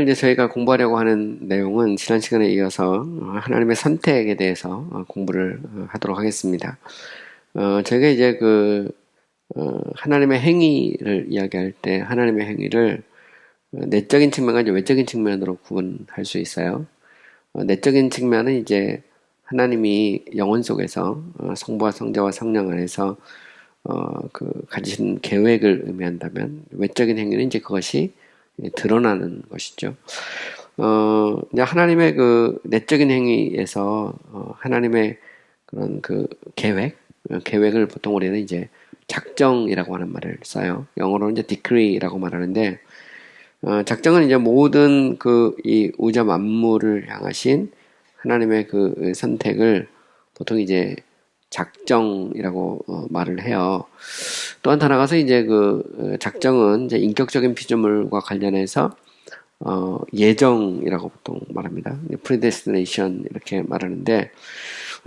이제 저희가 공부하려고 하는 내용은 지난 시간에 이어서 하나님의 선택에 대해서 공부를 하도록 하겠습니다. 저희가 이제 하나님의 행위를 이야기할 때 하나님의 행위를 내적인 측면과 이제 외적인 측면으로 구분할 수 있어요. 내적인 측면은 이제 하나님이 영혼 속에서 성부와 성자와 성령 안에서 가지신 계획을 의미한다면, 외적인 행위는 이제 그것이 드러나는 것이죠. 이제 하나님의 내적인 행위에서 하나님의 그런 계획을 보통 우리는 이제 작정이라고 하는 말을 써요. 영어로는 이제 decree라고 말하는데, 작정은 이제 모든 이 우주 만물을 향하신 하나님의 선택을 보통 이제 작정이라고 말을 해요. 또 한 더 나가서 이제 작정은 이제 인격적인 피조물과 관련해서 예정이라고 보통 말합니다. predestination 이렇게 말하는데,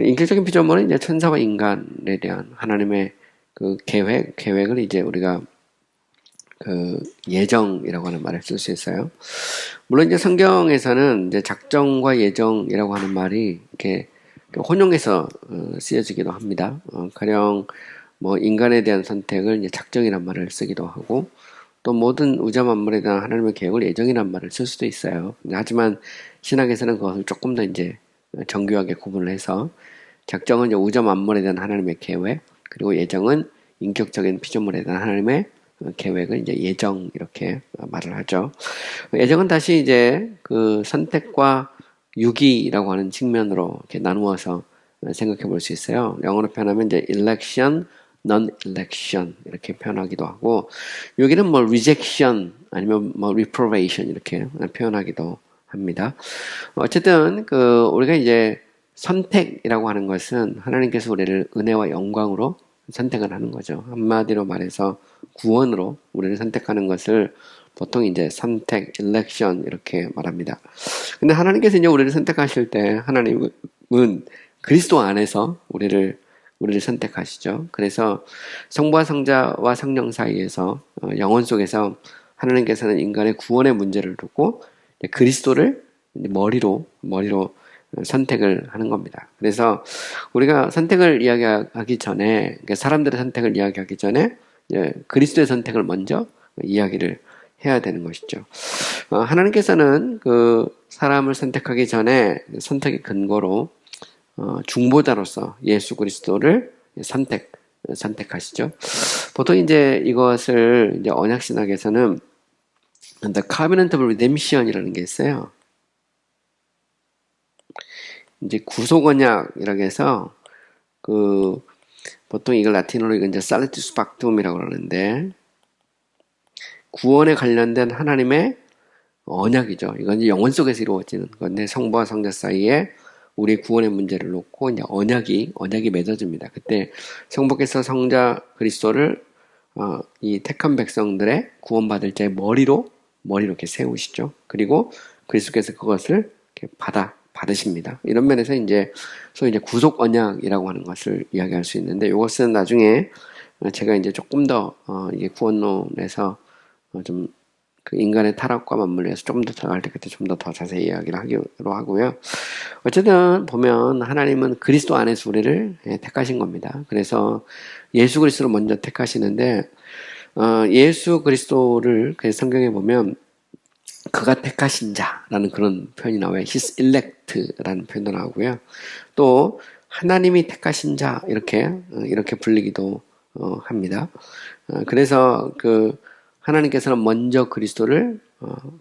인격적인 피조물은 이제 천사와 인간에 대한 하나님의 계획을 이제 우리가 예정이라고 하는 말을 쓸 수 있어요. 물론 이제 성경에서는 이제 작정과 예정이라고 하는 말이 이렇게 혼용해서 쓰여지기도 합니다. 가령 인간에 대한 선택을 이제 작정이란 말을 쓰기도 하고, 또 모든 우주 만물에 대한 하나님의 계획을 예정이란 말을 쓸 수도 있어요. 하지만 신학에서는 그것을 조금 더 이제 정교하게 구분을 해서, 작정은 이제 우주 만물에 대한 하나님의 계획, 그리고 예정은 인격적인 피조물에 대한 하나님의 계획을 이제 예정 이렇게 말을 하죠. 예정은 다시 이제 선택과 유기라고 하는 측면으로 이렇게 나누어서 생각해 볼 수 있어요. 영어로 표현하면 이제 election, non-election 이렇게 표현하기도 하고, 여기는 rejection 아니면 reprobation 이렇게 표현하기도 합니다. 어쨌든 우리가 이제 선택이라고 하는 것은 하나님께서 우리를 은혜와 영광으로 선택을 하는 거죠. 한마디로 말해서 구원으로 우리를 선택하는 것을 보통 이제 선택, election 이렇게 말합니다. 근데 하나님께서 이제 우리를 선택하실 때 하나님은 그리스도 안에서 우리를 선택하시죠. 그래서 성부와 성자와 성령 사이에서 영혼 속에서 하나님께서는 인간의 구원의 문제를 두고 그리스도를 머리로 선택을 하는 겁니다. 그래서 우리가 선택을 이야기하기 전에, 그러니까 사람들의 선택을 이야기하기 전에 그리스도의 선택을 먼저 이야기를 해야 되는 것이죠. 하나님께서는 사람을 선택하기 전에 선택의 근거로 중보자로서 예수 그리스도를 선택하시죠. 보통 이제 이것을 이제 언약 신학에서는 The Covenant of Redemption이라는 게 있어요. 이제 구속 언약이라고 해서 보통 이걸 라틴어로 이제 살루투스 박툼이라고 그러는데, 구원에 관련된 하나님의 언약이죠. 이건 이제 영혼 속에서 이루어지는 건데, 성부와 성자 사이에 우리 구원의 문제를 놓고 이제 언약이 맺어집니다. 그때 성부께서 성자 그리스도를 이 택한 백성들의 구원받을 자의 머리로 이렇게 세우시죠. 그리고 그리스도께서 그것을 이렇게 받으십니다. 이런 면에서 이제 소위 이제 구속 언약이라고 하는 것을 이야기할 수 있는데, 이것은 나중에 제가 이제 조금 더 이게 구원론에서 좀 인간의 타락과 맞물려서 조금 더 들어갈 때 그때 좀 더 자세히 이야기를 하기로 하고요. 어쨌든 보면 하나님은 그리스도 안에서 우리를 택하신 겁니다. 그래서 예수 그리스도를 먼저 택하시는데, 예수 그리스도를 성경에 보면 그가 택하신 자라는 그런 표현이 나와요. His elect라는 표현도 나오고요. 또 하나님이 택하신 자 이렇게 불리기도 합니다. 그래서 하나님께서는 먼저 그리스도를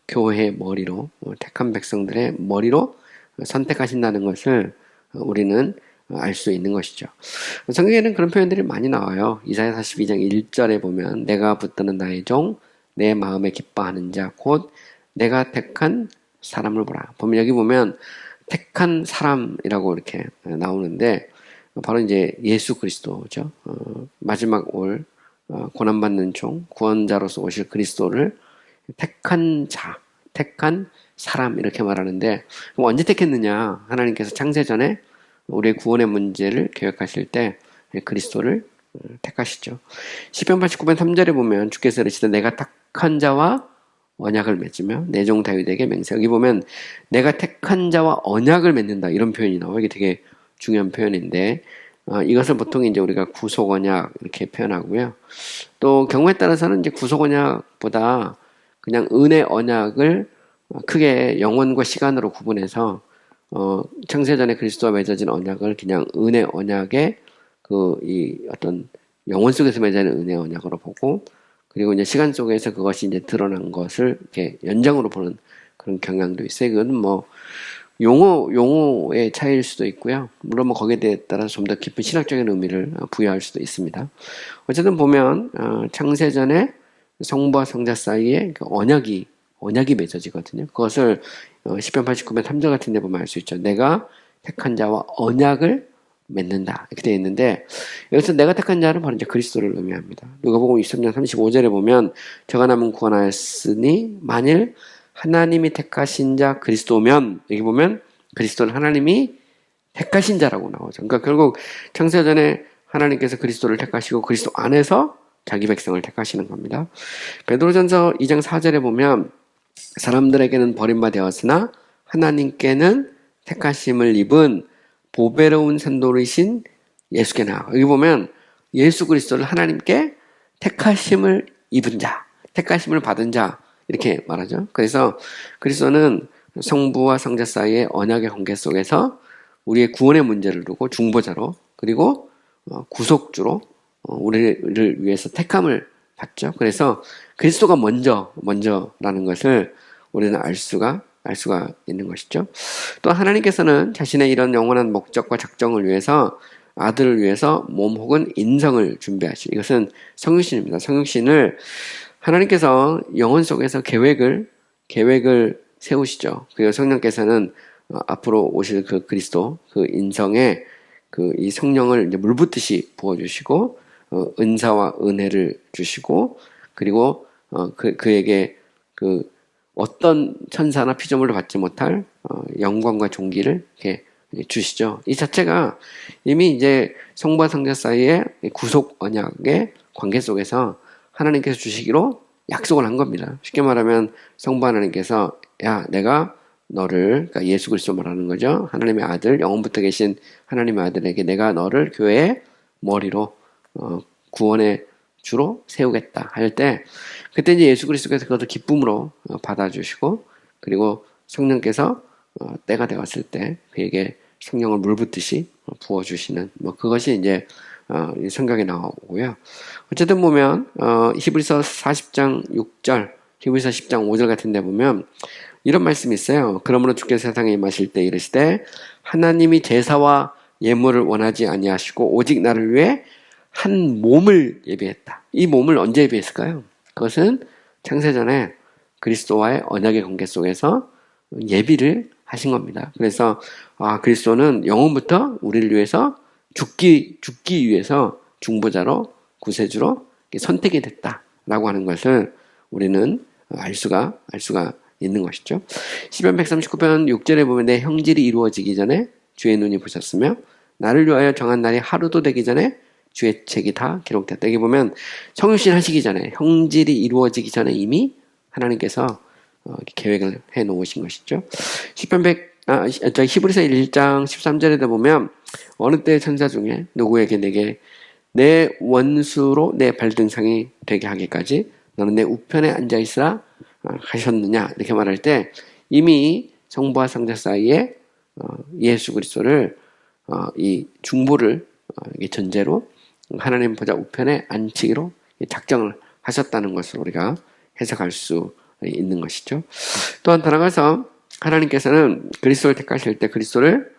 교회의 머리로, 택한 백성들의 머리로 선택하신다는 것을 우리는 알 수 있는 것이죠. 성경에는 그런 표현들이 많이 나와요. 이사야 42장 1절에 보면 내가 붙드는 나의 종, 내 마음에 기뻐하는 자, 곧 내가 택한 사람을 보라. 보면 여기 보면 택한 사람이라고 이렇게 나오는데, 바로 이제 예수 그리스도죠. 마지막 올 고난받는 종, 구원자로서 오실 그리스도를 택한 자, 택한 사람 이렇게 말하는데, 그럼 언제 택했느냐? 하나님께서 창세전에 우리의 구원의 문제를 계획하실 때 그리스도를 택하시죠. 시편 89편 3절에 보면 주께서 이르시되 내가 택한 자와 언약을 맺으며 내 종 다윗에게 맹세. 여기 보면 내가 택한 자와 언약을 맺는다 이런 표현이 나와요. 이게 되게 중요한 표현인데 이것을 보통 이제 우리가 구속 언약 이렇게 표현하고요. 또 경우에 따라서는 이제 구속 언약보다 그냥 은혜 언약을 크게 영원과 시간으로 구분해서 창세전에 그리스도와 맺어진 언약을 그냥 은혜 언약의 이 어떤 영혼 속에서 맺어진 은혜 언약으로 보고 그리고 이제 시간 속에서 그것이 이제 드러난 것을 이렇게 연장으로 보는 그런 경향도 있어요. 이건 뭐 용어의 차이일 수도 있고요. 물론 뭐 거기에 따라서 좀 더 깊은 신학적인 의미를 부여할 수도 있습니다. 어쨌든 보면 창세전에 성부와 성자 사이에 그 언약이 맺어지거든요. 그것을 시편 89편 3절 같은 데 보면 알 수 있죠. 내가 택한 자와 언약을 맺는다. 이렇게 되어 있는데 여기서 내가 택한 자는 바로 이제 그리스도를 의미합니다. 누가복음 23장 35절에 보면 저가 남은 구원하였으니 만일 하나님이 택하신 자 그리스도면 여기 보면 그리스도는 하나님이 택하신 자라고 나오죠. 그러니까 결국 창세전에 하나님께서 그리스도를 택하시고 그리스도 안에서 자기 백성을 택하시는 겁니다. 베드로전서 2장 4절에 보면 사람들에게는 버림받았으나 하나님께는 택하심을 입은 보배로운 산돌이신 예수께 나아가. 여기 보면 예수 그리스도를 하나님께 택하심을 입은 자, 택하심을 받은 자 이렇게 말하죠. 그래서 그리스도는 성부와 성자 사이의 언약의 관계 속에서 우리의 구원의 문제를 두고 중보자로 그리고 구속주로 우리를 위해서 택함을 받죠. 그래서 그리스도가 먼저라는 것을 우리는 알 수가 있는 것이죠. 또 하나님께서는 자신의 이런 영원한 목적과 작정을 위해서 아들을 위해서 몸 혹은 인성을 준비하시죠. 이것은 성육신입니다. 성육신을 하나님께서 영혼 속에서 계획을 세우시죠. 그리고 성령께서는 앞으로 오실 그 그리스도, 그 인성에 이 성령을 이제 물붓듯이 부어주시고, 은사와 은혜를 주시고, 그리고, 그에게 어떤 천사나 피조물로 받지 못할, 영광과 존귀를 이렇게 주시죠. 이 자체가 이미 이제 성부와 성자 사이의 구속 언약의 관계 속에서 하나님께서 주시기로 약속을 한 겁니다. 쉽게 말하면 성부 하나님께서 야, 내가 너를, 그러니까 예수 그리스도 말하는 거죠. 하나님의 아들, 영원부터 계신 하나님의 아들에게 내가 너를 교회의 머리로 구원의 주로 세우겠다 할 때 그때 이제 예수 그리스도께서 그것을 기쁨으로 받아주시고 그리고 성령께서 때가 되었을 때 그에게 성령을 물붓듯이 부어주시는 뭐 그것이 이제 성경에 나오고요. 어쨌든 보면 히브리서 40장 6절, 히브리서 10장 5절 같은 데 보면 이런 말씀이 있어요. 그러므로 주께서 세상에 임하실 때 이르시되 하나님이 제사와 예물을 원하지 아니하시고 오직 나를 위해 한 몸을 예비했다. 이 몸을 언제 예비했을까요? 그것은 창세전에 그리스도와의 언약의 관계 속에서 예비를 하신 겁니다. 그래서 그리스도는 영원부터 우리를 위해서 죽기 위해서 중보자로 구세주로 선택이 됐다라고 하는 것을 우리는 알 수가 있는 것이죠. 시편 139편 6절에 보면 내 형질이 이루어지기 전에 주의 눈이 보셨으며 나를 위하여 정한 날이 하루도 되기 전에 주의 책이 다 기록됐다. 여기 보면 성육신 하시기 전에 형질이 이루어지기 전에 이미 하나님께서 계획을 해 놓으신 것이죠. 시편 히브리서 1장 13절에도 보면 어느 때의 천사 중에 누구에게 내게 내 원수로 내 발등상이 되게 하기까지 너는 내 우편에 앉아 있으라 하셨느냐 이렇게 말할 때 이미 성부와 성자 사이에 예수 그리스도를 이 중보를 전제로 하나님 보좌 우편에 앉히기로 작정을 하셨다는 것을 우리가 해석할 수 있는 것이죠. 또한 더 나아가서 하나님께서는 그리스도를 택하실 때 그리스도를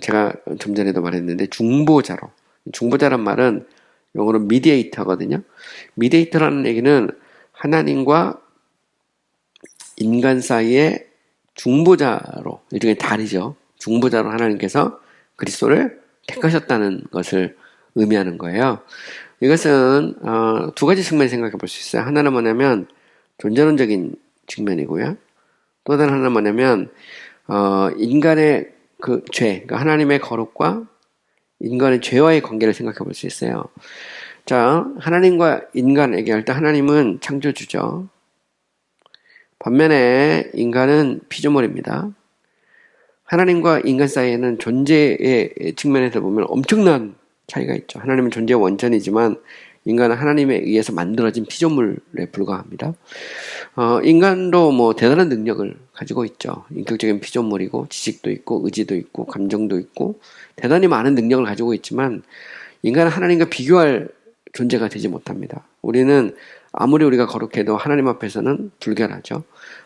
제가 좀 전에도 말했는데 중보자란 말은 영어로 미디에이터거든요. 미디에이터라는 얘기는 하나님과 인간 사이의 중보자로 일종의 다리죠. 중보자로 하나님께서 그리스도를 택하셨다는 것을 의미하는 거예요. 이것은 두 가지 측면을 생각해 볼 수 있어요. 하나는 뭐냐면 존재론적인 측면이고요. 또 다른 하나는 뭐냐면 인간의 그 죄, 그러니까 하나님의 거룩과 인간의 죄와의 관계를 생각해 볼 수 있어요. 자, 하나님과 인간 얘기할 때 하나님은 창조주죠. 반면에 인간은 피조물입니다. 하나님과 인간 사이에는 존재의 측면에서 보면 엄청난 차이가 있죠. 하나님은 존재의 원천이지만 인간은 하나님에 의해서 만들어진 피조물에 불과합니다. 인간도 뭐 대단한 능력을 가지고 있죠. 인격적인 피조물이고 지식도 있고 의지도 있고 감정도 있고 대단히 많은 능력을 가지고 있지만 인간은 하나님과 비교할 존재가 되지 못합니다. 우리는 아무리 우리가 거룩해도 하나님 앞에서는 불결하죠.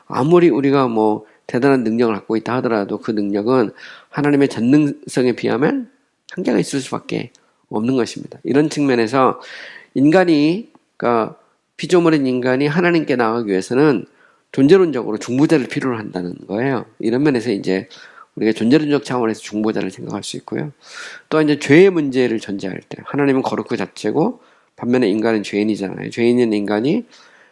아무리 우리가 뭐 대단한 능력을 갖고 있다 하더라도 그 능력은 하나님의 전능성에 비하면 한계가 있을 수밖에 없는 것입니다. 이런 측면에서 인간이, 그러니까 피조물인 인간이 하나님께 나아가기 위해서는 존재론적으로 중보자를 필요로 한다는 거예요. 이런 면에서 이제 우리가 존재론적 차원에서 중보자를 생각할 수 있고요. 또 이제 죄의 문제를 전제할 때 하나님은 거룩 그 자체고 반면에 인간은 죄인이잖아요. 죄인인 인간이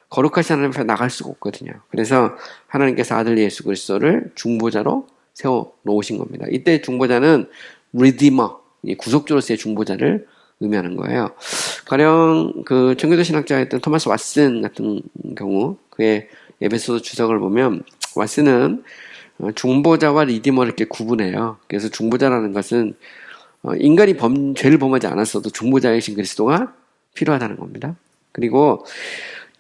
거룩하신 하나님 앞에 나갈 수가 없거든요. 그래서 하나님께서 아들 예수 그리스도를 중보자로 세워 놓으신 겁니다. 이때 중보자는 리디머, 구속주로서의 중보자를 의미하는 거예요. 가령 그 청교도 신학자였던 토마스 왓슨 같은 경우 그의 에베소서 주석을 보면 왓슨은 중보자와 리디머를 이렇게 구분해요. 그래서 중보자라는 것은 인간이 죄를 범하지 않았어도 중보자이신 그리스도가 필요하다는 겁니다. 그리고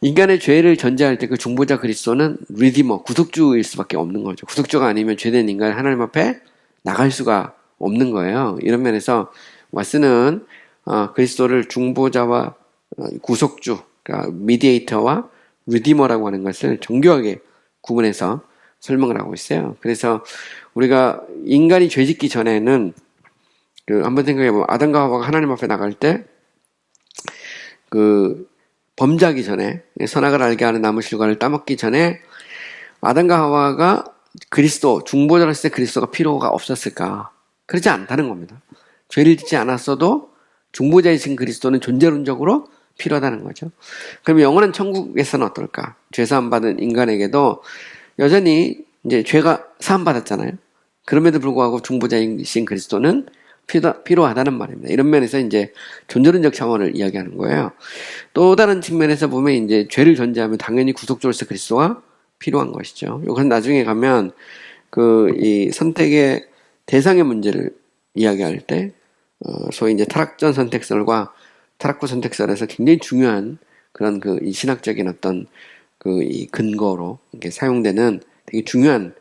인간의 죄를 전제할 때 그 중보자 그리스도는 리디머, 구속주일 수밖에 없는 거죠. 구속주가 아니면 죄된 인간이 하나님 앞에 나갈 수가 없는 거예요. 이런 면에서 왓슨은 그리스도를 중보자와 구속주, 그러니까 미디에이터와 리디머라고 하는 것을 정교하게 구분해서 설명을 하고 있어요. 그래서 우리가 인간이 죄짓기 전에는 한번 생각해보면 아담과 하와가 하나님 앞에 나갈 때 범죄하기 전에 선악을 알게 하는 나무 실과를 따먹기 전에 아담과 하와가 그리스도 중보자로서의 그리스도가 필요가 없었을까? 그렇지 않다는 겁니다. 죄를 짓지 않았어도 중보자이신 그리스도는 존재론적으로 필요하다는 거죠. 그럼 영원한 천국에서는 어떨까? 죄 사함 받은 인간에게도 여전히 이제 죄가 사함 받았잖아요. 그럼에도 불구하고 중보자이신 그리스도는 필요하다는 말입니다. 이런 면에서 이제 존재론적 차원을 이야기하는 거예요. 또 다른 측면에서 보면 이제 죄를 전제하면 당연히 구속주로서 그리스도가 필요한 것이죠. 이것은 나중에 가면 이 선택의 대상의 문제를 이야기할 때 소위 이제 타락전 선택설과 타락 후 선택설에서 굉장히 중요한 그런 이 신학적인 어떤 이 근거로 이렇게 사용되는 되게 중요한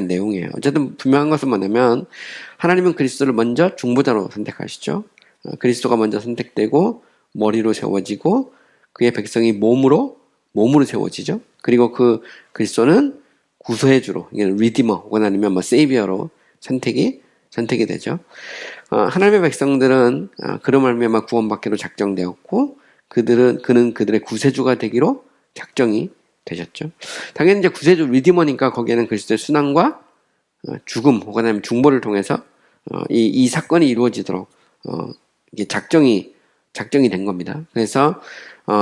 내용이에요. 어쨌든 분명한 것은 뭐냐면 하나님은 그리스도를 먼저 중보자로 선택하시죠. 그리스도가 먼저 선택되고 머리로 세워지고 그의 백성이 몸으로 세워지죠. 그리고 그 그리스도는 구소해주로, 리디머 혹은 아니면 세이비어로 선택이 되죠. 하나님의 백성들은 그로 말미암아 구원받기로 작정되었고 그는 그들의 구세주가 되기로 작정이 되셨죠. 당연히 이제 구세주 리디머니까 거기에는 그리스도의 순환과 죽음 혹은 아니면 중보를 통해서 이 사건이 이루어지도록 이게 작정이 된 겁니다. 그래서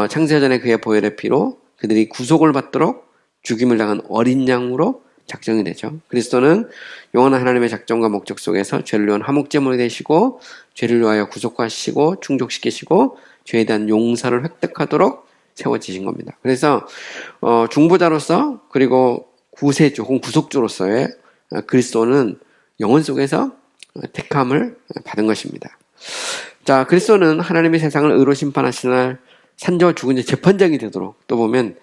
창세전에 그의 보혈의 피로 그들이 구속을 받도록 죽임을 당한 어린 양으로 작정이 되죠. 그리스도는 영원한 하나님의 작정과 목적 속에서 죄를 위한 화목제물이 되시고 죄를 위하여 구속하시고 충족시키시고 죄에 대한 용서를 획득하도록 세워지신 겁니다. 그래서 중보자로서 그리고 구세주 혹은 구속주로서의 그리스도는 영혼 속에서 택함을 받은 것입니다. 자, 그리스도는 하나님의 세상을 의로 심판하시는 날 산자와 죽은 자 재판장이 되도록 또 보면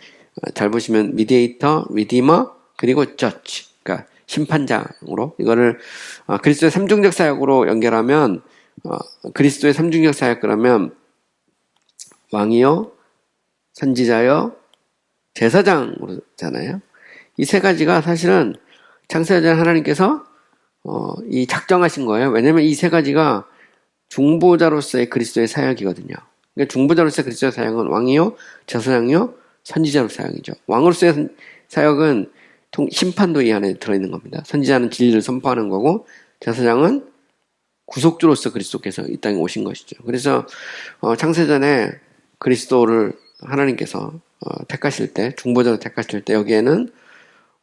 잘 보시면 미디에이터, 리디머 그리고 저치, 그러니까 심판장으로 이거를 그리스도의 삼중적 사역으로 연결하면 그리스도의 삼중적 사역 그러면 왕이요, 선지자요, 제사장으로잖아요. 이 세 가지가 사실은 창세전 하나님께서 이 작정하신 거예요. 왜냐하면 이 세 가지가 중보자로서의 그리스도의 사역이거든요. 그러니까 중보자로서의 그리스도의 사역은 왕이요, 제사장이요, 선지자로 사역이죠. 왕으로서의 사역은 심판도 이 안에 들어있는 겁니다. 선지자는 진리를 선포하는 거고 제사장은 구속주로서 그리스도께서 이 땅에 오신 것이죠. 그래서 창세전에 그리스도를 하나님께서 택하실 때, 중보자로 택하실 때 여기에는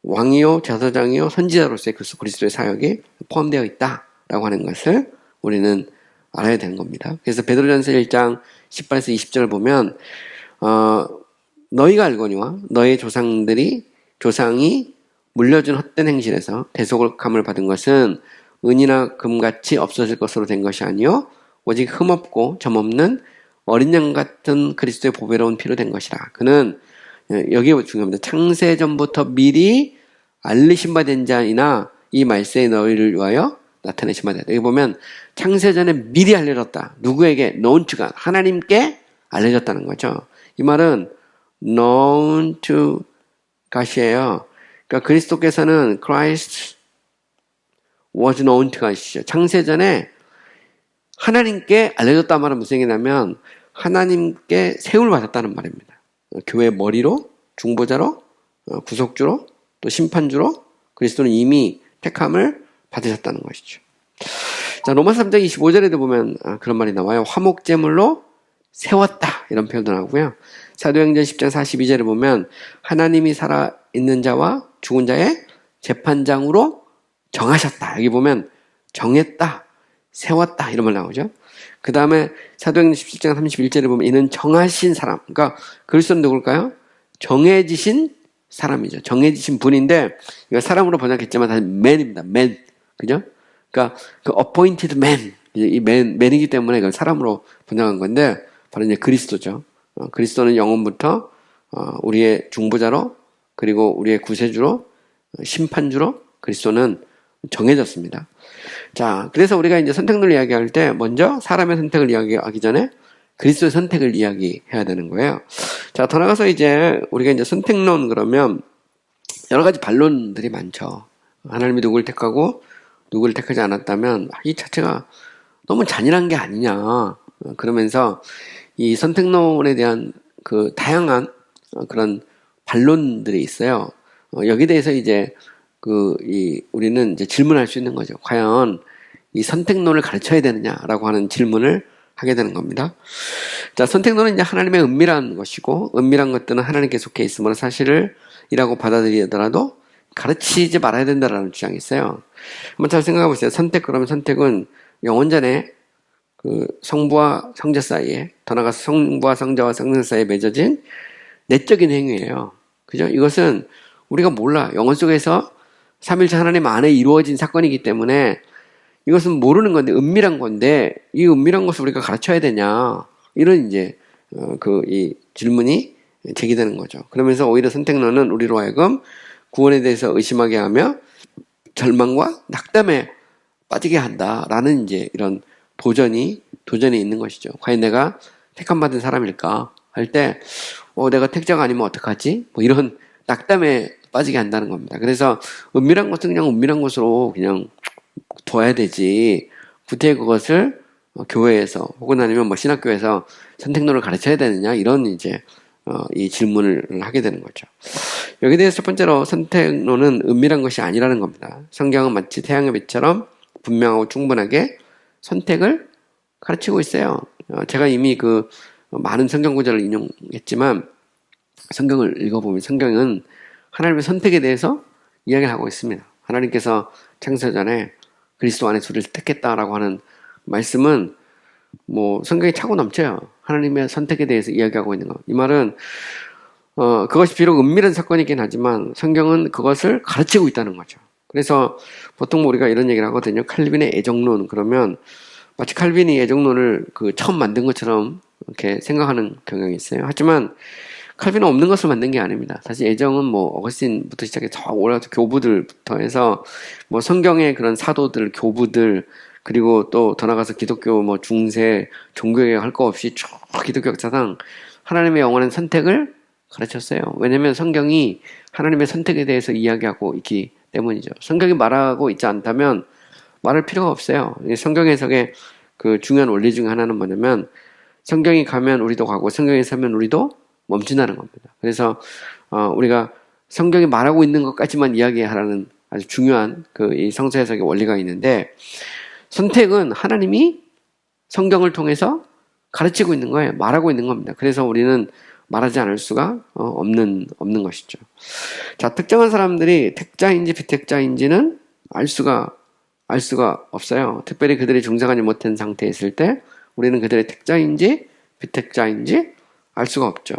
왕이요, 제사장이요, 선지자로서의 그리스도의 사역이 포함되어 있다라고 하는 것을 우리는 알아야 되는 겁니다. 그래서 베드로전서 1장 18에서 20절을 보면 너희가 알거니와 너희 조상들이 조상이 물려준 헛된 행실에서 대속함을 받은 것은 은이나 금같이 없어질 것으로 된 것이 아니요 오직 흠없고 점없는 어린 양 같은 그리스도의 보배로운 피로 된 것이라. 그는 여기에 중요합니다. 창세전부터 미리 알리신 바 된 자이나 이 말세의 너희를 위하여 나타내신 바 되다. 여기 보면 창세전에 미리 알려졌다. 누구에게? known to God. 하나님께 알려졌다는 거죠. 이 말은 known to God이에요. 그러니까 그리스도께서는 Christ was known to God이죠. 창세전에 하나님께 알려졌다는 말은 무슨 얘기냐면 하나님께 세움을 받았다는 말입니다. 교회의 머리로, 중보자로, 구속주로, 또 심판주로 그리스도는 이미 택함을 받으셨다는 것이죠. 자, 로마서 3장 25절에도 보면 그런 말이 나와요. 화목제물로 세웠다 이런 표현도 나오고요. 사도행전 10장 42절에 보면 하나님이 살아있는 자와 죽은 자의 재판장으로 정하셨다. 여기 보면 정했다, 세웠다 이런 말 나오죠. 그 다음에 사도행전 17장 31절에 보면 이는 정하신 사람. 그러니까 그리스도는 누굴까요? 정해지신 사람이죠. 정해지신 분인데 이거 사람으로 번역했지만 사실 man입니다. man. 그죠? 그러니까 그 appointed man. 이 man이기 때문에 이걸 사람으로 번역한 건데 바로 이제 그리스도죠. 그리스도는 영원부터 우리의 중보자로 그리고 우리의 구세주로 심판주로 그리스도는 정해졌습니다. 자, 그래서 우리가 이제 선택론을 이야기할 때 먼저 사람의 선택을 이야기하기 전에 그리스도의 선택을 이야기해야 되는 거예요. 자, 더 나가서 이제 우리가 이제 선택론 그러면 여러 가지 반론들이 많죠. 하나님이 누구를 택하고 누구를 택하지 않았다면 이 자체가 너무 잔인한 게 아니냐. 그러면서 이 선택론에 대한 그 다양한 그런 반론들이 있어요. 여기에 대해서 이제 우리는 이제 질문할 수 있는 거죠. 과연 이 선택론을 가르쳐야 되느냐라고 하는 질문을 하게 되는 겁니다. 자, 선택론은 이제 하나님의 은밀한 것이고, 은밀한 것들은 하나님께 속해 있으므로 사실이라고 받아들이더라도 가르치지 말아야 된다라는 주장이 있어요. 한번 잘 생각해 보세요. 그러면 선택은 영원전에 그 성부와 성자 사이에, 더 나아가서 성부와 성자와 성령 사이에 맺어진 내적인 행위예요. 그죠? 이것은 우리가 몰라. 영혼 속에서 삼일체 하나님 안에 이루어진 사건이기 때문에 이것은 모르는 건데, 은밀한 건데, 이 은밀한 것을 우리가 가르쳐야 되냐. 이런 이제, 이 질문이 제기되는 거죠. 그러면서 오히려 선택론은 우리로 하여금 구원에 대해서 의심하게 하며 절망과 낙담에 빠지게 한다라는 이제 이런 도전이 있는 것이죠. 과연 내가 택함받은 사람일까? 할 때, 내가 택자가 아니면 어떡하지? 뭐 이런 낙담에 빠지게 한다는 겁니다. 그래서 은밀한 것은 그냥 은밀한 것으로 그냥 둬야 되지. 구태여 그것을 교회에서 혹은 아니면 뭐 신학교에서 선택론을 가르쳐야 되느냐 이런 이제 이 질문을 하게 되는 거죠. 여기에 대해서 첫 번째로 선택론은 은밀한 것이 아니라는 겁니다. 성경은 마치 태양의 빛처럼 분명하고 충분하게 선택을 가르치고 있어요. 제가 이미 그 많은 성경 구절을 인용했지만 성경을 읽어보면 성경은 하나님의 선택에 대해서 이야기를 하고 있습니다. 하나님께서 창세전에 그리스도 안에 우리를 택했다라고 하는 말씀은 뭐 성경에 차고 넘쳐요. 하나님의 선택에 대해서 이야기하고 있는 거. 이 말은 그것이 비록 은밀한 사건이긴 하지만 성경은 그것을 가르치고 있다는 거죠. 그래서 보통 우리가 이런 얘기를 하거든요. 칼빈의 애정론. 그러면 마치 칼빈이 애정론을 처음 만든 것처럼 이렇게 생각하는 경향이 있어요. 하지만 칼빈은 없는 것을 만든 게 아닙니다. 사실 애정은 뭐 어거스틴부터 시작해 저 올라가서 교부들부터 해서 뭐 성경의 그런 사도들, 교부들 그리고 또 더 나가서 기독교 뭐 중세 종교에 할 거 없이 쭉 기독교 역사상 하나님의 영원한 선택을 가르쳤어요. 왜냐하면 성경이 하나님의 선택에 대해서 이야기하고 있기 때문이죠. 성경이 말하고 있지 않다면 말할 필요가 없어요. 성경 해석의 그 중요한 원리 중에 하나는 뭐냐면 성경이 가면 우리도 가고 성경이 서면 우리도 멈춘다는 겁니다. 그래서 우리가 성경이 말하고 있는 것까지만 이야기하라는 아주 중요한 이 성서 해석의 원리가 있는데 선택은 하나님이 성경을 통해서 가르치고 있는 거예요. 말하고 있는 겁니다. 그래서 우리는 말하지 않을 수가 없는 것이죠. 자, 특정한 사람들이 택자인지 비택자인지는 알 수가 없어요. 특별히 그들이 중생하지 못한 상태에 있을 때 우리는 그들의 택자인지 비택자인지 알 수가 없죠.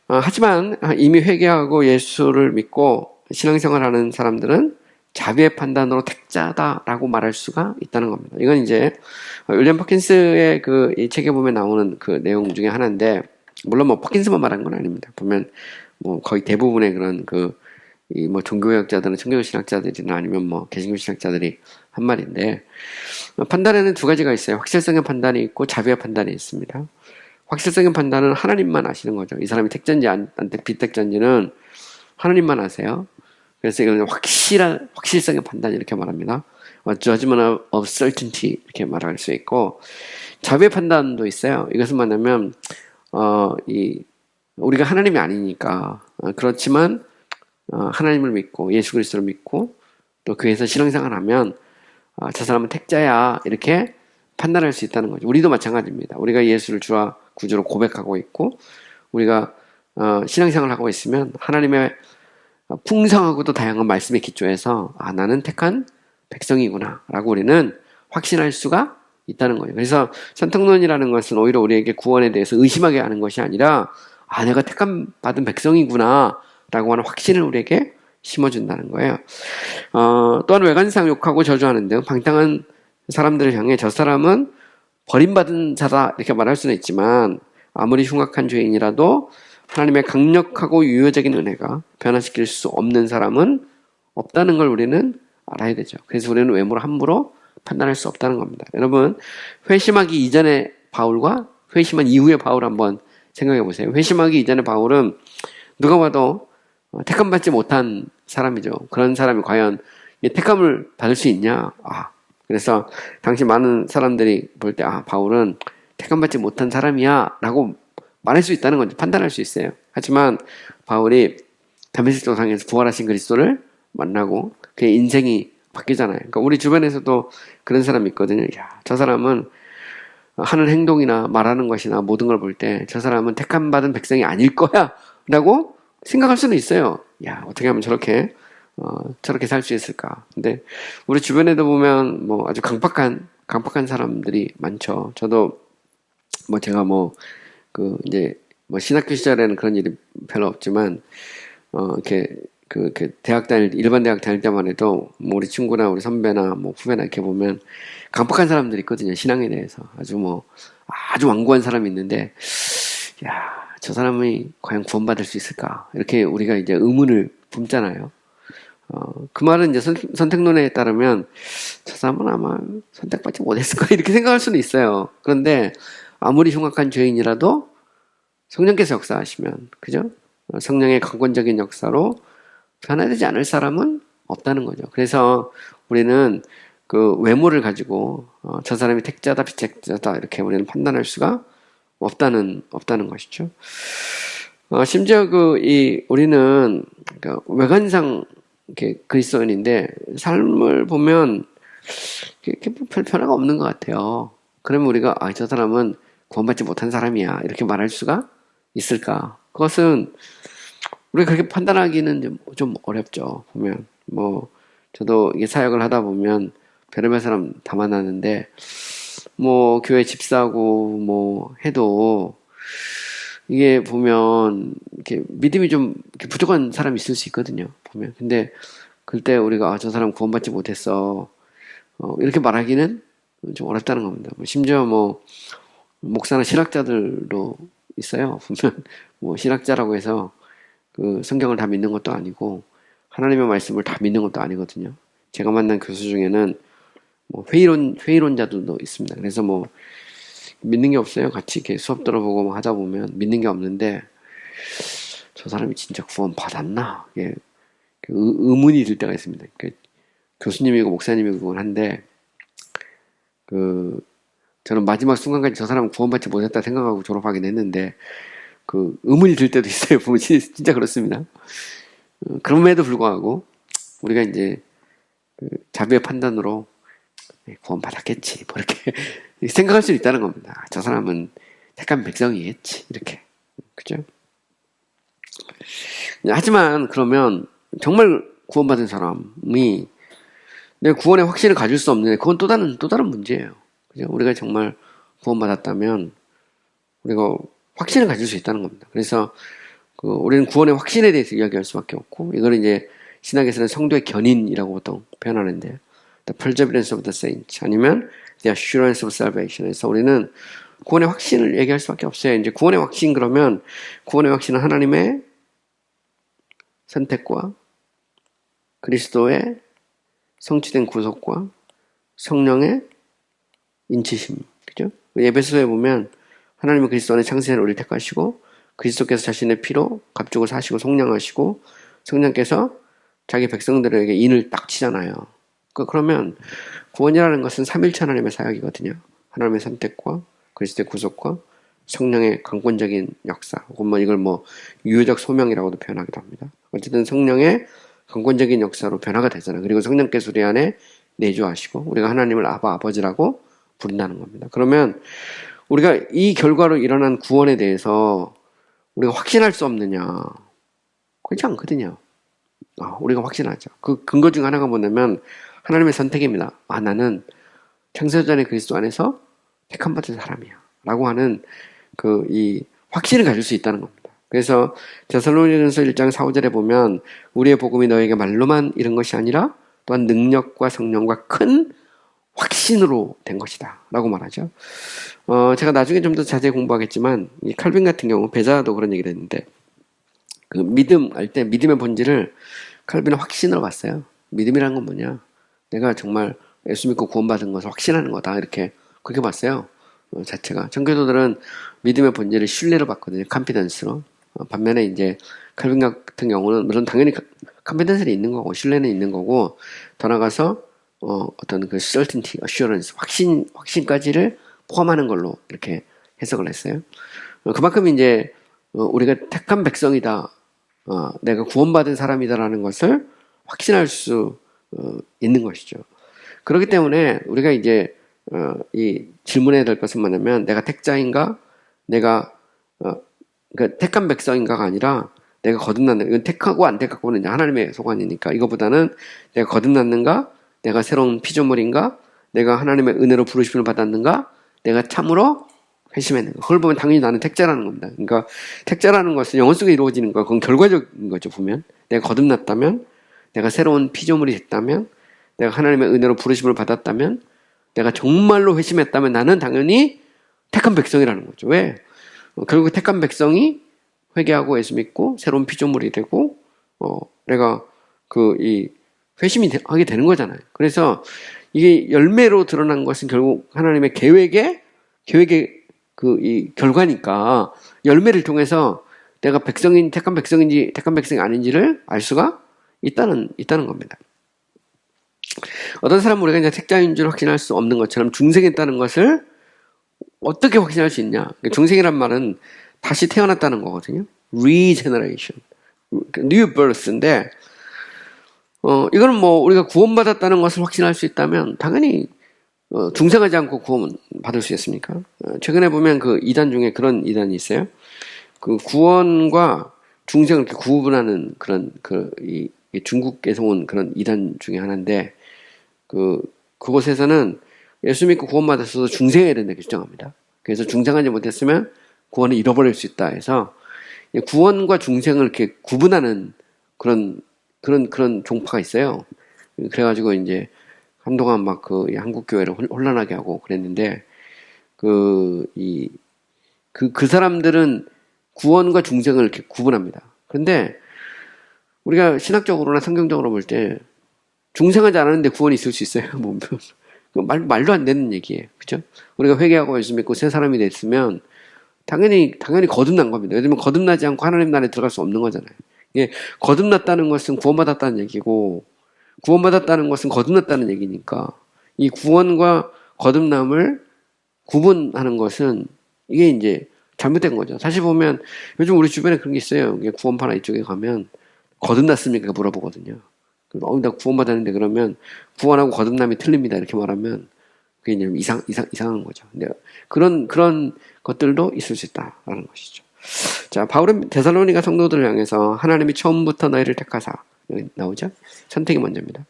하지만 이미 회개하고 예수를 믿고 신앙생활하는 사람들은 자비의 판단으로 택자다라고 말할 수가 있다는 겁니다. 이건 이제 윌리엄 퍼킨스의 이 책에 보면 나오는 그 내용 중에 하나인데, 물론 뭐 퍼킨스만 말한 건 아닙니다. 보면 뭐 거의 대부분의 그런 이 뭐 종교개혁자들은, 청교신학자들이나 아니면 뭐 개신교 신학자들이 한 말인데, 판단에는 두 가지가 있어요. 확실성의 판단이 있고 자비의 판단이 있습니다. 확실성의 판단은 하나님만 아시는 거죠. 이 사람이 택자인지 비택자인지는 하나님만 아세요. 그래서 이거는 확실성의 판단 이렇게 말합니다. Judgment of certainty 이렇게 말할 수 있고, 자비의 판단도 있어요. 이것은 뭐냐면 우리가 하나님이 아니니까, 그렇지만 하나님을 믿고 예수 그리스도를 믿고 또 교회에서 신앙생활을 하면 저 사람은 택자야 이렇게 판단할 수 있다는 거죠. 우리도 마찬가지입니다. 우리가 예수를 주와 구주로 고백하고 있고 우리가 신앙생활을 하고 있으면 하나님의 풍성하고도 다양한 말씀의 기초에서 나는 택한 백성이구나 라고 우리는 확신할 수가 있다는 거예요. 그래서 선택론이라는 것은 오히려 우리에게 구원에 대해서 의심하게 하는 것이 아니라 내가 택한 받은 백성이구나 라고 하는 확신을 우리에게 심어준다는 거예요. 또한 외관상 욕하고 저주하는 등 방탕한 사람들을 향해 저 사람은 버림받은 자다 이렇게 말할 수는 있지만, 아무리 흉악한 죄인이라도 하나님의 강력하고 유효적인 은혜가 변화시킬 수 없는 사람은 없다는 걸 우리는 알아야 되죠. 그래서 우리는 외모를 함부로 판단할 수 없다는 겁니다. 여러분, 회심하기 이전의 바울과 회심한 이후의 바울 한번 생각해 보세요. 회심하기 이전의 바울은 누가 봐도 택함받지 못한 사람이죠. 그런 사람이 과연 택함을 받을 수 있냐? 그래서 당시 많은 사람들이 볼 때 바울은 택함받지 못한 사람이야 라고 말할 수 있다는 거죠. 판단할 수 있어요. 하지만 바울이 다메섹 도상에서 부활하신 그리스도를 만나고 그의 인생이 바뀌잖아요. 그러니까 우리 주변에서도 그런 사람이 있거든요. 저 사람은 하는 행동이나 말하는 것이나 모든 걸 볼 때 저 사람은 택함받은 백성이 아닐 거야 라고 생각할 수는 있어요. 어떻게 하면 저렇게 살 수 있을까? 근데 우리 주변에도 보면 뭐 아주 강팍한 사람들이 많죠. 저도 제가 이제 신학교 시절에는 그런 일이 별로 없지만 이렇게 일반 대학 다닐 때만 해도 우리 친구나 우리 선배나 후배나 이렇게 보면 강팍한 사람들이 있거든요. 신앙에 대해서 아주 완고한 사람이 있는데, 저 사람이 과연 구원받을 수 있을까? 이렇게 우리가 이제 의문을 품잖아요. 그 말은 이제 선택론에 따르면 저 사람은 아마 선택받지 못했을 거야 이렇게 생각할 수는 있어요. 그런데 아무리 흉악한 죄인이라도 성령께서 역사하시면, 그죠? 성령의 강권적인 역사로 변화되지 않을 사람은 없다는 거죠. 그래서 우리는 그 외모를 가지고 저 사람이 택자다 비택자다 이렇게 우리는 판단할 수가 없다는 것이죠. 심지어 우리는 외관상 그리스도인인데 삶을 보면 별 변화가 없는 것 같아요. 그러면 우리가 저 사람은 구원받지 못한 사람이야 이렇게 말할 수가 있을까? 그것은 우리가 그렇게 판단하기는 좀 어렵죠. 보면 저도 이게 사역을 하다 보면 별의별 사람 다 만나는데 교회 집사고 해도 이게 보면 이렇게 믿음이 좀 이렇게 부족한 사람이 있을 수 있거든요. 보면. 근데 그때 우리가 저 사람 구원받지 못했어 이렇게 말하기는 좀 어렵다는 겁니다. 심지어 목사나 신학자들도 있어요. 보면 신학자라고 해서 그 성경을 다 믿는 것도 아니고 하나님의 말씀을 다 믿는 것도 아니거든요. 제가 만난 교수 중에는 회의론자들도 있습니다. 그래서 믿는 게 없어요. 같이 이렇게 수업 들어보고 하다 보면 믿는 게 없는데 저 사람이 진짜 구원 받았나? 의문이 들 때가 있습니다. 교수님이고 목사님이고 한데 저는 마지막 순간까지 저 사람은 구원받지 못했다 생각하고 졸업하긴 했는데 의문이 들 때도 있어요. 보면 진짜 그렇습니다. 그럼에도 불구하고 우리가 이제 자비의 판단으로 구원받았겠지 이렇게 생각할 수 있다는 겁니다. 저 사람은 택한 백성이겠지 이렇게, 그죠? 하지만 그러면 정말 구원받은 사람이 내 구원의 확신을 가질 수 없는데 그건 또 다른 문제예요. 그죠? 우리가 정말 구원받았다면 우리가 확신을 가질 수 있다는 겁니다. 그래서 우리는 구원의 확신에 대해서 이야기할 수밖에 없고, 이걸 이제 신학에서는 성도의 견인이라고 보통 표현하는데, the perseverance of the saints, 아니면 the assurance of salvation. 그래서 우리는 구원의 확신을 얘기할 수밖에 없어요. 이제 구원의 확신 그러면, 구원의 확신은 하나님의 선택과 그리스도의 성취된 구속과 성령의 인치심. 그죠? 에베소서에 보면 하나님은 그리스도 안에 창세전에 우리를 택하시고 그리스도께서 자신의 피로 값주고 사시고 속량하시고 성령께서 자기 백성들에게 인을 딱 치잖아요. 그러면 구원이라는 것은 삼일체 하나님의 사역이거든요. 하나님의 선택과 그리스도의 구속과 성령의 강권적인 역사, 혹은 이걸 유효적 소명이라고도 표현하기도 합니다. 어쨌든 성령의 강권적인 역사로 변화가 되잖아요. 그리고 성령께서 우리 안에 내주하시고 우리가 하나님을 아버지라고 부른다는 겁니다. 그러면 우리가 이 결과로 일어난 구원에 대해서 우리가 확신할 수 없느냐? 그렇지 않거든요. 우리가 확신하죠. 그 근거 중 하나가 뭐냐면 하나님의 선택입니다. 나는 창세전에 그리스도 안에서 택함 받은 사람이야 라고 하는 이 확신을 가질 수 있다는 겁니다. 그래서 데살로니가전서 1장 4, 5절에 보면 우리의 복음이 너에게 말로만 이른 것이 아니라 또한 능력과 성령과 큰 확신으로 된 것이다 라고 말하죠. 제가 나중에 좀 더 자세히 공부하겠지만 이 칼빈 같은 경우 베자도 그런 얘기를 했는데 믿음 할 때 믿음의 본질을 칼빈은 확신으로 봤어요. 믿음이란 건 뭐냐? 내가 정말 예수 믿고 구원받은 것을 확신하는 거다 이렇게 그렇게 봤어요. 자체가. 청교도들은 믿음의 본질을 신뢰로 봤거든요. 컴피던스로. 반면에 이제 칼빈 같은 경우는 물론 당연히 컴피던스는 있는 거고 신뢰는 있는 거고 더 나가서 어떤 그 certainty, assurance, 확신까지를 포함하는 걸로 이렇게 해석을 했어요. 그만큼 이제 우리가 택한 백성이다, 내가 구원받은 사람이다라는 것을 확신할 수 있는 것이죠. 그렇기 때문에 우리가 이제 이 질문해야 될 것은 뭐냐면 내가 택자인가, 내가 그러니까 택한 백성인가가 아니라 내가 거듭났는가. 이건 택하고 안 택하고는 이제 하나님의 소관이니까 이거보다는 내가 거듭났는가, 내가 새로운 피조물인가, 내가 하나님의 은혜로 부르심을 받았는가, 내가 참으로 회심했는가. 그걸 보면 당연히 나는 택자라는 겁니다. 그러니까 택자라는 것은 영혼 속에 이루어지는 거, 그건 결과적인 거죠. 보면 내가 거듭났다면, 내가 새로운 피조물이 됐다면, 내가 하나님의 은혜로 부르심을 받았다면, 내가 정말로 회심했다면 나는 당연히 택한 백성이라는 거죠. 왜? 결국 택한 백성이 회개하고 예수 믿고 새로운 피조물이 되고 내가 이 회심이 하게 되는 거잖아요. 그래서 이게 열매로 드러난 것은 결국 하나님의 계획의 이 결과니까 열매를 통해서 내가 택한 백성인지 택한 백성이 아닌지를 알 수가 있다는 겁니다. 어떤 사람은 우리가 이제 택자인 줄 확신할 수 없는 것처럼 중생했다는 것을 어떻게 확신할 수 있냐? 중생이란 말은 다시 태어났다는 거거든요. regeneration, new birth인데, 이거는 우리가 구원받았다는 것을 확신할 수 있다면 당연히 중생하지 않고 구원 받을 수 있습니까? 최근에 보면 그 이단 중에 그런 이단이 있어요. 그 구원과 중생을 이렇게 구분하는 그런 이 중국에서 온 그런 이단 중에 하나인데 그곳에서는 예수 믿고 구원받았어도 중생해야 된다 이렇게 주장합니다. 그래서 중생하지 못했으면 구원을 잃어버릴 수 있다 해서 구원과 중생을 이렇게 구분하는 그런 종파가 있어요. 그래가지고 이제 한동안 막 한국 교회를 혼란하게 하고 그랬는데 그 사람들은 구원과 중생을 이렇게 구분합니다. 그런데 우리가 신학적으로나 성경적으로 볼 때 중생하지 않았는데 구원이 있을 수 있어요. 보면 말도 안 되는 얘기예요. 그죠? 우리가 회개하고 예수 믿고 새 사람이 됐으면 당연히 거듭난 겁니다. 예를 들면 거듭나지 않고 하나님 나라에 들어갈 수 없는 거잖아요. 이게 거듭났다는 것은 구원받았다는 얘기고 구원받았다는 것은 거듭났다는 얘기니까 이 구원과 거듭남을 구분하는 것은 이게 이제 잘못된 거죠. 사실 보면 요즘 우리 주변에 그런 게 있어요. 구원파나 이쪽에 가면 거듭났습니까? 물어보거든요. 나 구원받았는데 그러면 구원하고 거듭남이 틀립니다. 이렇게 말하면 그게 이제 이상한 거죠. 근데 그런 것들도 있을 수 있다라는 것이죠. 자, 바울은 데살로니가 성도들을 향해서 하나님이 처음부터 너희를 택하사, 여기 나오죠? 선택이 먼저입니다.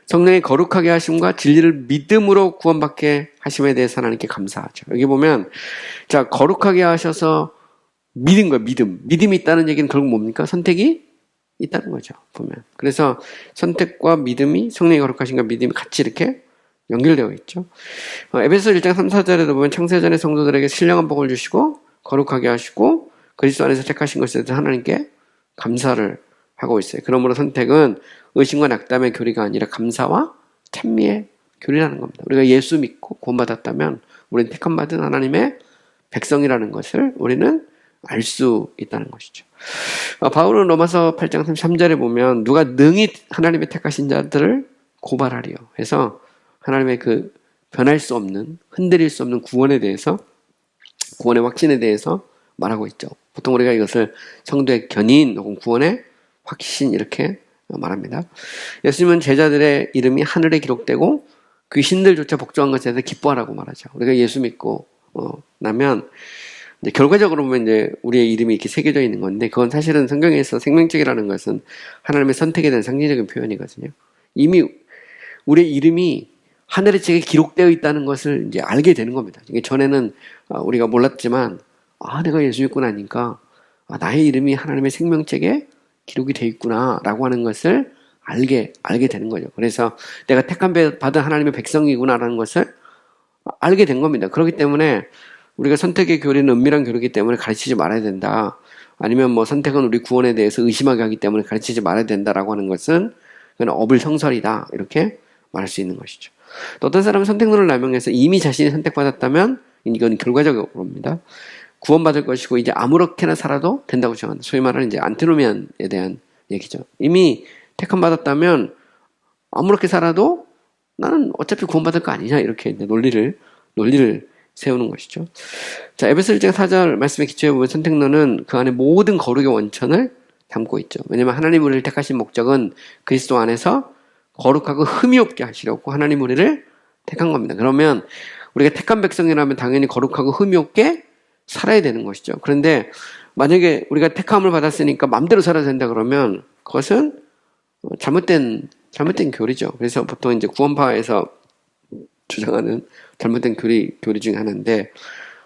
성령의 거룩하게 하심과 진리를 믿음으로 구원받게 하심에 대해서 하나님께 감사하죠. 여기 보면 자, 거룩하게 하셔서 믿음과 믿음. 믿음이 있다는 얘기는 결국 뭡니까? 선택이 있다는 거죠. 보면. 그래서 선택과 믿음이 성령의 거룩하신과 믿음이 같이 이렇게 연결되어 있죠. 에베소 1장 3, 4절에도 보면 창세전의 성도들에게 신령한 복을 주시고 거룩하게 하시고 그리스도 안에서 택하신 것에 대해서 하나님께 감사를 하고 있어요. 그러므로 선택은 의심과 낙담의 교리가 아니라 감사와 찬미의 교리라는 겁니다. 우리가 예수 믿고 구원받았다면 우리는 택함받은 하나님의 백성이라는 것을 우리는 알 수 있다는 것이죠. 바울은 로마서 8장 33절에 보면 누가 능히 하나님의 택하신 자들을 고발하리요 해서 하나님의 그 변할 수 없는, 흔들릴 수 없는 구원에 대해서, 구원의 확신에 대해서 말하고 있죠. 보통 우리가 이것을 성도의 견인 혹은 구원의 확신 이렇게 말합니다. 예수님은 제자들의 이름이 하늘에 기록되고 귀신들조차 복종한 것에 대해서 기뻐하라고 말하죠. 우리가 예수 믿고 나면 이제 결과적으로 보면 이제 우리의 이름이 이렇게 새겨져 있는 건데 그건 사실은 성경에서 생명책이라는 것은 하나님의 선택에 대한 상징적인 표현이거든요. 이미 우리의 이름이 하늘의 책에 기록되어 있다는 것을 이제 알게 되는 겁니다. 이게 전에는 우리가 몰랐지만 내가 예수 믿고 나니까 나의 이름이 하나님의 생명책에 기록이 되어 있구나라고 하는 것을 알게 되는 거죠. 그래서 내가 택함 받은 하나님의 백성이구나라는 것을 알게 된 겁니다. 그렇기 때문에 우리가 선택의 교리는 은밀한 교리이기 때문에 가르치지 말아야 된다. 아니면 뭐 선택은 우리 구원에 대해서 의심하게 하기 때문에 가르치지 말아야 된다라고 하는 것은 그건 어불성설이다. 이렇게 말할 수 있는 것이죠. 또 어떤 사람은 선택론을 남용해서 이미 자신이 선택받았다면 이건 결과적으로입니다. 구원받을 것이고 이제 아무렇게나 살아도 된다고 주장한다. 소위 말하는 이제 안티노미안에 대한 얘기죠. 이미 택함 받았다면 아무렇게 살아도 나는 어차피 구원받을 거 아니냐 이렇게 이제 논리를 세우는 것이죠. 자, 에베소 1장 4절 말씀에 기초해 보면 선택론은 그 안에 모든 거룩의 원천을 담고 있죠. 왜냐하면 하나님 우리를 택하신 목적은 그리스도 안에서 거룩하고 흠이 없게 하시려고 하나님 우리를 택한 겁니다. 그러면 우리가 택한 백성이라면 당연히 거룩하고 흠이 없게 살아야 되는 것이죠. 그런데 만약에 우리가 택함을 받았으니까 마음대로 살아야 된다 그러면 그것은 잘못된 교리죠. 그래서 보통 이제 구원파에서 주장하는 잘못된 교리 중에 하나인데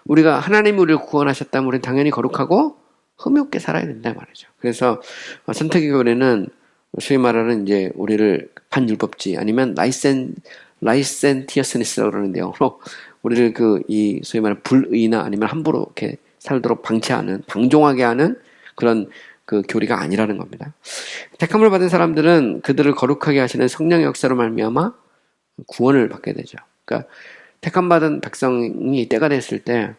우리가 하나님 우리를 구원하셨다면 우리는 당연히 거룩하고 흠이 없게 살아야 된다 말이죠. 그래서 선택의 교리는 소위 말하는 이제 우리를 반율법주의 아니면 라이센티어스니스라고 그러는데요. 우리를 이 소위 말하는 불의나 아니면 함부로 이렇게 살도록 방종하게 하는 그런 그 교리가 아니라는 겁니다. 택함을 받은 사람들은 그들을 거룩하게 하시는 성령의 역사로 말미암아 구원을 받게 되죠. 그러니까 택함 받은 백성이 때가 됐을 때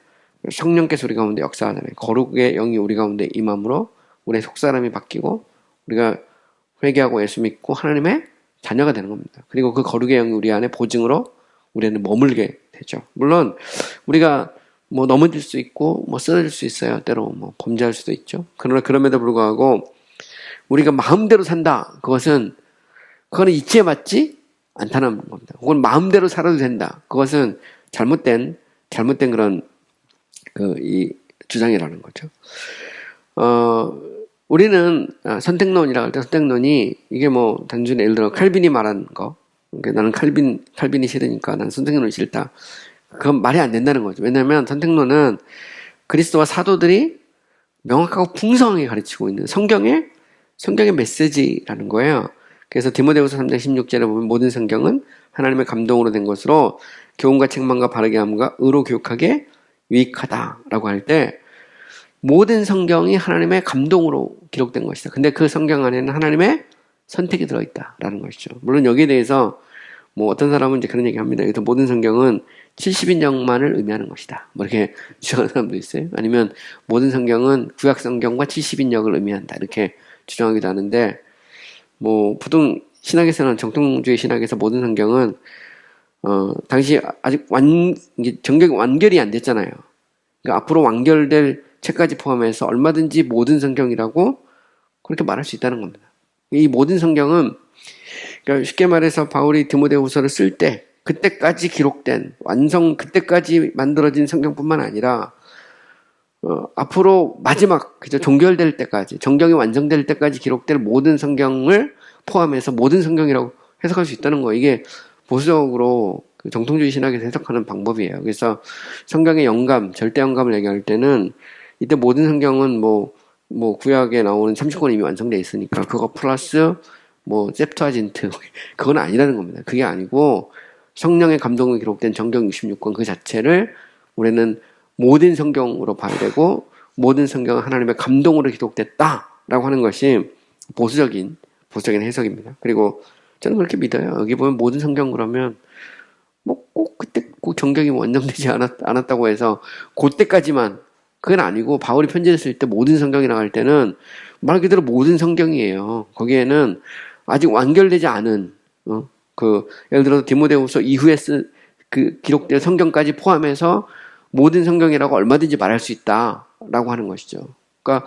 성령께서 우리 가운데 역사하잖아요. 거룩의 영이 우리 가운데 임함으로 우리의 속사람이 바뀌고 우리가 회개하고 예수 믿고 하나님의 자녀가 되는 겁니다. 그리고 그 거룩의 영이 우리 안에 보증으로 우리는 머물게 되죠. 물론 우리가 뭐 넘어질 수 있고 뭐 쓰러질 수 있어요. 때로 뭐 범죄할 수도 있죠. 그러나 그럼에도 불구하고 우리가 마음대로 산다. 그거는 이치에 맞지 않다는 겁니다. 혹은 마음대로 살아도 된다. 그것은 잘못된 그런 이 주장이라는 거죠. 우리는 선택론이라고 할 때 선택론이 이게 뭐 단순히 예를 들어 칼빈이 말한 거, 그러니까 나는 칼빈이 싫으니까 나는 선택론이 싫다. 그건 말이 안 된다는 거죠. 왜냐하면 선택론은 그리스도와 사도들이 명확하고 풍성하게 가르치고 있는 성경의 메시지라는 거예요. 그래서 디모데후서 3장 16절에 보면 모든 성경은 하나님의 감동으로 된 것으로 교훈과 책망과 바르게 함과 의로 교육하게 유익하다라고 할 때 모든 성경이 하나님의 감동으로 기록된 것이다. 근데 그 성경 안에는 하나님의 선택이 들어있다라는 것이죠. 물론 여기에 대해서 뭐 어떤 사람은 이제 그런 얘기 합니다. 그래서 모든 성경은 70인역만을 의미하는 것이다. 뭐 이렇게 주장하는 사람도 있어요. 아니면 모든 성경은 구약 성경과 70인역을 의미한다. 이렇게 주장하기도 하는데 뭐 보통 신학에서는 정통주의 신학에서 모든 성경은 당시 아직 정경이 완결이 안 됐잖아요. 그러니까 앞으로 완결될 책까지 포함해서 얼마든지 모든 성경이라고 그렇게 말할 수 있다는 겁니다. 이 모든 성경은 그러니까 쉽게 말해서 바울이 디모데후서를 쓸 때 그때까지 기록된 그때까지 만들어진 성경뿐만 아니라 앞으로 마지막 종결될 때까지 정경이 완성될 때까지 기록될 모든 성경을 포함해서 모든 성경이라고 해석할 수 있다는 거예요. 이게 보수적으로 정통주의 신학에서 해석하는 방법이에요. 그래서 성경의 영감, 절대 영감을 얘기할 때는 이때 모든 성경은 뭐 구약에 나오는 30권 이미 완성되어 있으니까 그거 플러스 뭐 셉투아진트 그건 아니라는 겁니다. 그게 아니고 성령의 감동으로 기록된 정경 66권 그 자체를 우리는 모든 성경으로 봐야 되고 모든 성경은 하나님의 감동으로 기록됐다라고 하는 것이 보수적인 해석입니다. 그리고 저는 그렇게 믿어요. 여기 보면 모든 성경 그러면 뭐 꼭 그때 꼭 정경이 완성되지 않았다고 해서 그때까지만 그건 아니고 바울이 편지를 쓸 때 모든 성경이라고 할 때는 말 그대로 모든 성경이에요. 거기에는 아직 완결되지 않은 예를 들어서 디모데후서 이후에 그 기록된 성경까지 포함해서 모든 성경이라고 얼마든지 말할 수 있다라고 하는 것이죠. 그러니까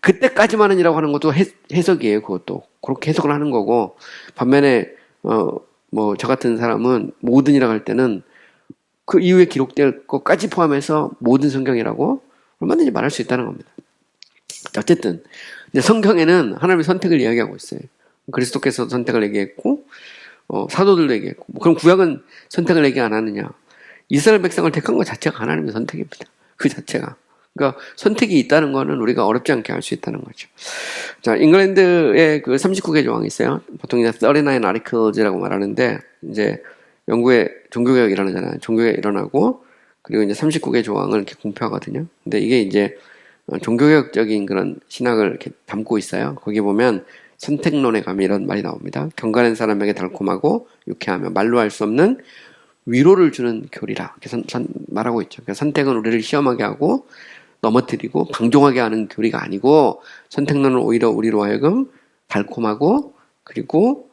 그때까지만은이라고 하는 것도 해석이에요. 그것도 그렇게 해석을 하는 거고 반면에 뭐 저 같은 사람은 모든이라고 할 때는 그 이후에 기록될 것까지 포함해서 모든 성경이라고 얼마든지 말할 수 있다는 겁니다. 어쨌든 이제 성경에는 하나님의 선택을 이야기하고 있어요. 그리스도께서 선택을 얘기했고 사도들도 얘기했고 그럼 구약은 선택을 얘기 안 하느냐? 이스라엘 백성을 택한 것 자체가 하나님의 선택입니다. 그 자체가. 그러니까 선택이 있다는 거는 우리가 어렵지 않게 할 수 있다는 거죠. 자, 잉글랜드에 그 39개 조항이 있어요. 보통 이제 39 articles라고 말하는데 이제 영국에 종교개혁이 일어나잖아요. 종교개혁이 일어나고 그리고 이제 39개 조항을 이렇게 공표하거든요. 근데 이게 이제 종교개혁적인 그런 신학을 이렇게 담고 있어요. 거기 보면 선택론에 가면 이런 말이 나옵니다. 경건한 사람에게 달콤하고 유쾌하며 말로 할 수 없는 위로를 주는 교리라 이렇게 말하고 있죠. 그러니까 선택은 우리를 시험하게 하고 넘어뜨리고 방종하게 하는 교리가 아니고 선택론은 오히려 우리로 하여금 달콤하고 그리고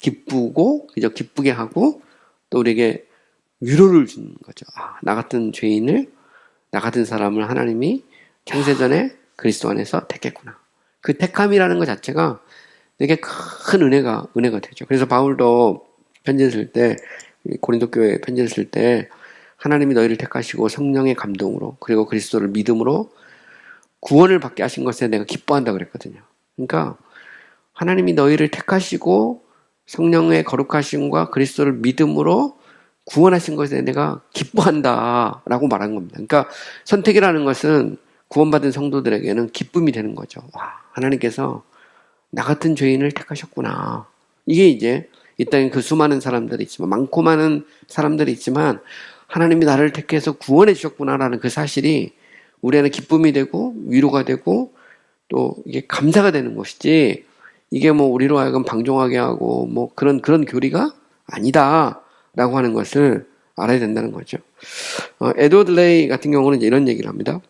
기쁘고 그저 기쁘게 하고 또 우리에게 위로를 주는 거죠. 나 같은 죄인을 나 같은 사람을 하나님이 창세전에 그리스도 안에서 택했구나. 그 택함이라는 것 자체가 되게 큰 은혜가 되죠. 그래서 바울도 편지를 쓸 때 고린도 교회에 편지를 쓸 때 하나님이 너희를 택하시고 성령의 감동으로 그리고 그리스도를 믿음으로 구원을 받게 하신 것에 내가 기뻐한다 그랬거든요. 그러니까 하나님이 너희를 택하시고 성령의 거룩하심과 그리스도를 믿음으로 구원하신 것에 내가 기뻐한다 라고 말한 겁니다. 그러니까 선택이라는 것은 구원받은 성도들에게는 기쁨이 되는 거죠. 와, 하나님께서 나 같은 죄인을 택하셨구나. 이게 이제 이 땅에 그 수많은 사람들이 있지만 많고 많은 사람들이 있지만 하나님이 나를 택해서 구원해 주셨구나라는 그 사실이 우리에는 기쁨이 되고 위로가 되고 또 이게 감사가 되는 것이지 이게 뭐 우리로 하여금 방종하게 하고 뭐 그런 교리가 아니다라고 하는 것을 알아야 된다는 거죠. 에드워드 레이 같은 경우는 이제 이런 얘기를 합니다.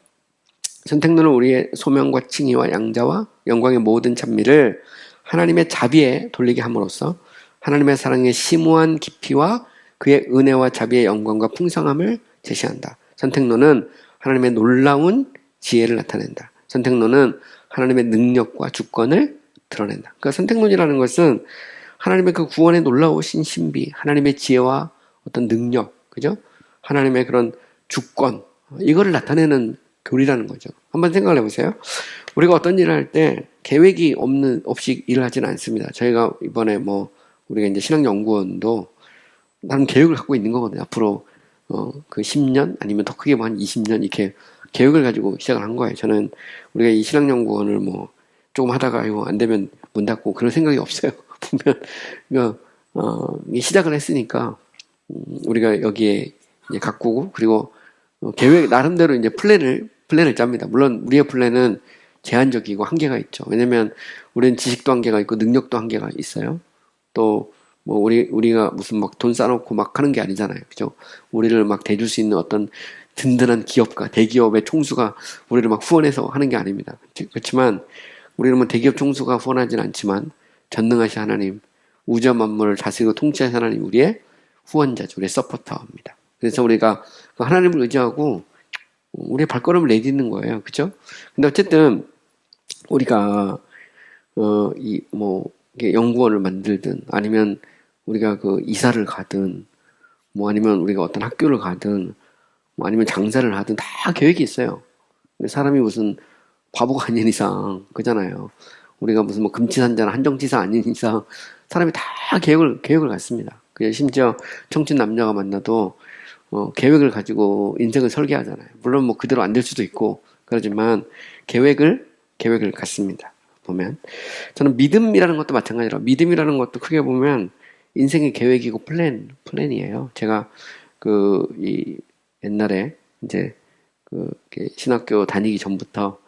선택론은 우리의 소명과 칭의와 양자와 영광의 모든 찬미를 하나님의 자비에 돌리게 함으로써 하나님의 사랑의 심오한 깊이와 그의 은혜와 자비의 영광과 풍성함을 제시한다. 선택론은 하나님의 놀라운 지혜를 나타낸다. 선택론은 하나님의 능력과 주권을 드러낸다. 그러니까 선택론이라는 것은 하나님의 그 구원의 놀라우신 신비, 하나님의 지혜와 어떤 능력, 그죠? 하나님의 그런 주권, 이거를 나타내는 교리라는 거죠. 한번 생각을 해보세요. 우리가 어떤 일을 할 때 계획이 없이 일을 하지는 않습니다. 저희가 이번에 우리가 이제 신학연구원도 나름 계획을 갖고 있는 거거든요. 앞으로, 그 10년 아니면 더 크게 한 20년 이렇게 계획을 가지고 시작을 한 거예요. 저는 우리가 이 신학연구원을 조금 하다가 이거 안 되면 문 닫고 그런 생각이 없어요. 보면, 시작을 했으니까, 우리가 여기에 이제 가꾸고, 그리고 계획, 나름대로 이제 플랜을 짭니다. 물론 우리의 플랜은 제한적이고 한계가 있죠. 왜냐면 우리는 지식도 한계가 있고 능력도 한계가 있어요. 또 우리가 무슨 돈 쌓아놓고 하는 게 아니잖아요. 그죠? 우리를 대줄 수 있는 어떤 든든한 기업가, 대기업의 총수가 우리를 후원해서 하는 게 아닙니다. 그렇지만 우리는 대기업 총수가 후원하진 않지만 전능하신 하나님, 우주 만물을 다스리고 통치하신 하나님, 우리의 후원자죠. 우리의 서포터입니다. 그래서 우리가 하나님을 의지하고 우리의 발걸음을 내딛는 거예요. 그죠? 근데 어쨌든 우리가 연구원을 만들든 아니면 우리가 이사를 가든 아니면 우리가 어떤 학교를 가든 아니면 장사를 하든 다 계획이 있어요. 사람이 무슨 바보가 아닌 이상 그잖아요. 우리가 무슨 금치산자나 한정치사 아닌 이상 사람이 다 계획을 갖습니다. 심지어 청춘 남녀가 만나도 계획을 가지고 인생을 설계하잖아요. 물론 그대로 안 될 수도 있고 그러지만 계획을 갖습니다. 보면 저는 믿음이라는 것도 마찬가지로 믿음이라는 것도 크게 보면 인생의 계획이고 플랜이에요. 제가 이 옛날에 이제 신학교 다니기 전부터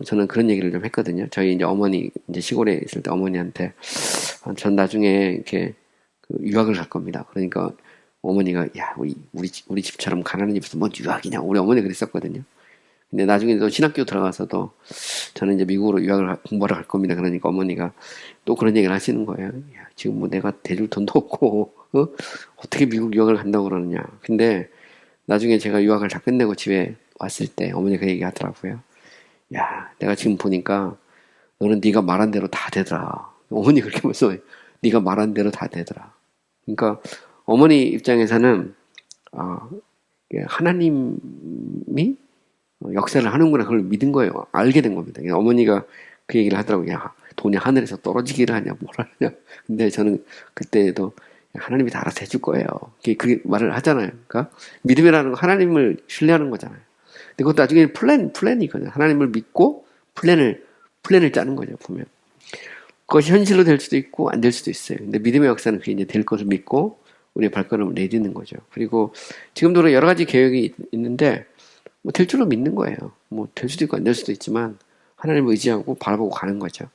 저는 그런 얘기를 좀 했거든요. 저희 이제 어머니 이제 시골에 있을 때 어머니한테 전 나중에 이렇게 유학을 갈 겁니다. 그러니까 어머니가 야 우리 집처럼 가난한 집에서 뭐 유학이냐 우리 어머니 그랬었거든요. 근데 나중에도 신학교 들어가서도 저는 이제 미국으로 공부하러 갈 겁니다. 그러니까 어머니가 또 그런 얘기를 하시는 거예요. 야, 지금 뭐 내가 대줄 돈도 없고, 어떻게 미국 유학을 간다고 그러느냐. 근데 나중에 제가 유학을 다 끝내고 집에 왔을 때 어머니가 그 얘기 하더라고요. 야, 내가 지금 보니까 너는 네가 말한 대로 다 되더라. 어머니 그렇게 말씀해요. 네가 말한 대로 다 되더라. 그러니까 어머니 입장에서는 하나님이 역사를 하는구나 그걸 믿은 거예요. 알게 된 겁니다. 어머니가 그 얘기를 하더라고요. 야, 돈이 하늘에서 떨어지기를 하냐 뭘 하냐. 근데 저는 그때도 하나님이 다 알아서 해줄 거예요. 그게 말을 하잖아요. 그러니까 믿음이라는 거 하나님을 신뢰하는 거잖아요. 근데 그것도 나중에 플랜이거든요. 하나님을 믿고 플랜을 짜는 거죠. 보면 그것이 현실로 될 수도 있고 안 될 수도 있어요. 근데 믿음의 역사는 그게 이제 될 것을 믿고 우리의 발걸음을 내딛는 거죠. 그리고 지금도 여러 가지 계획이 있는데 뭐 될 줄로 믿는 거예요. 뭐 될 수도 있고 안 될 수도 있지만 하나님을 의지하고 바라보고 가는 거죠.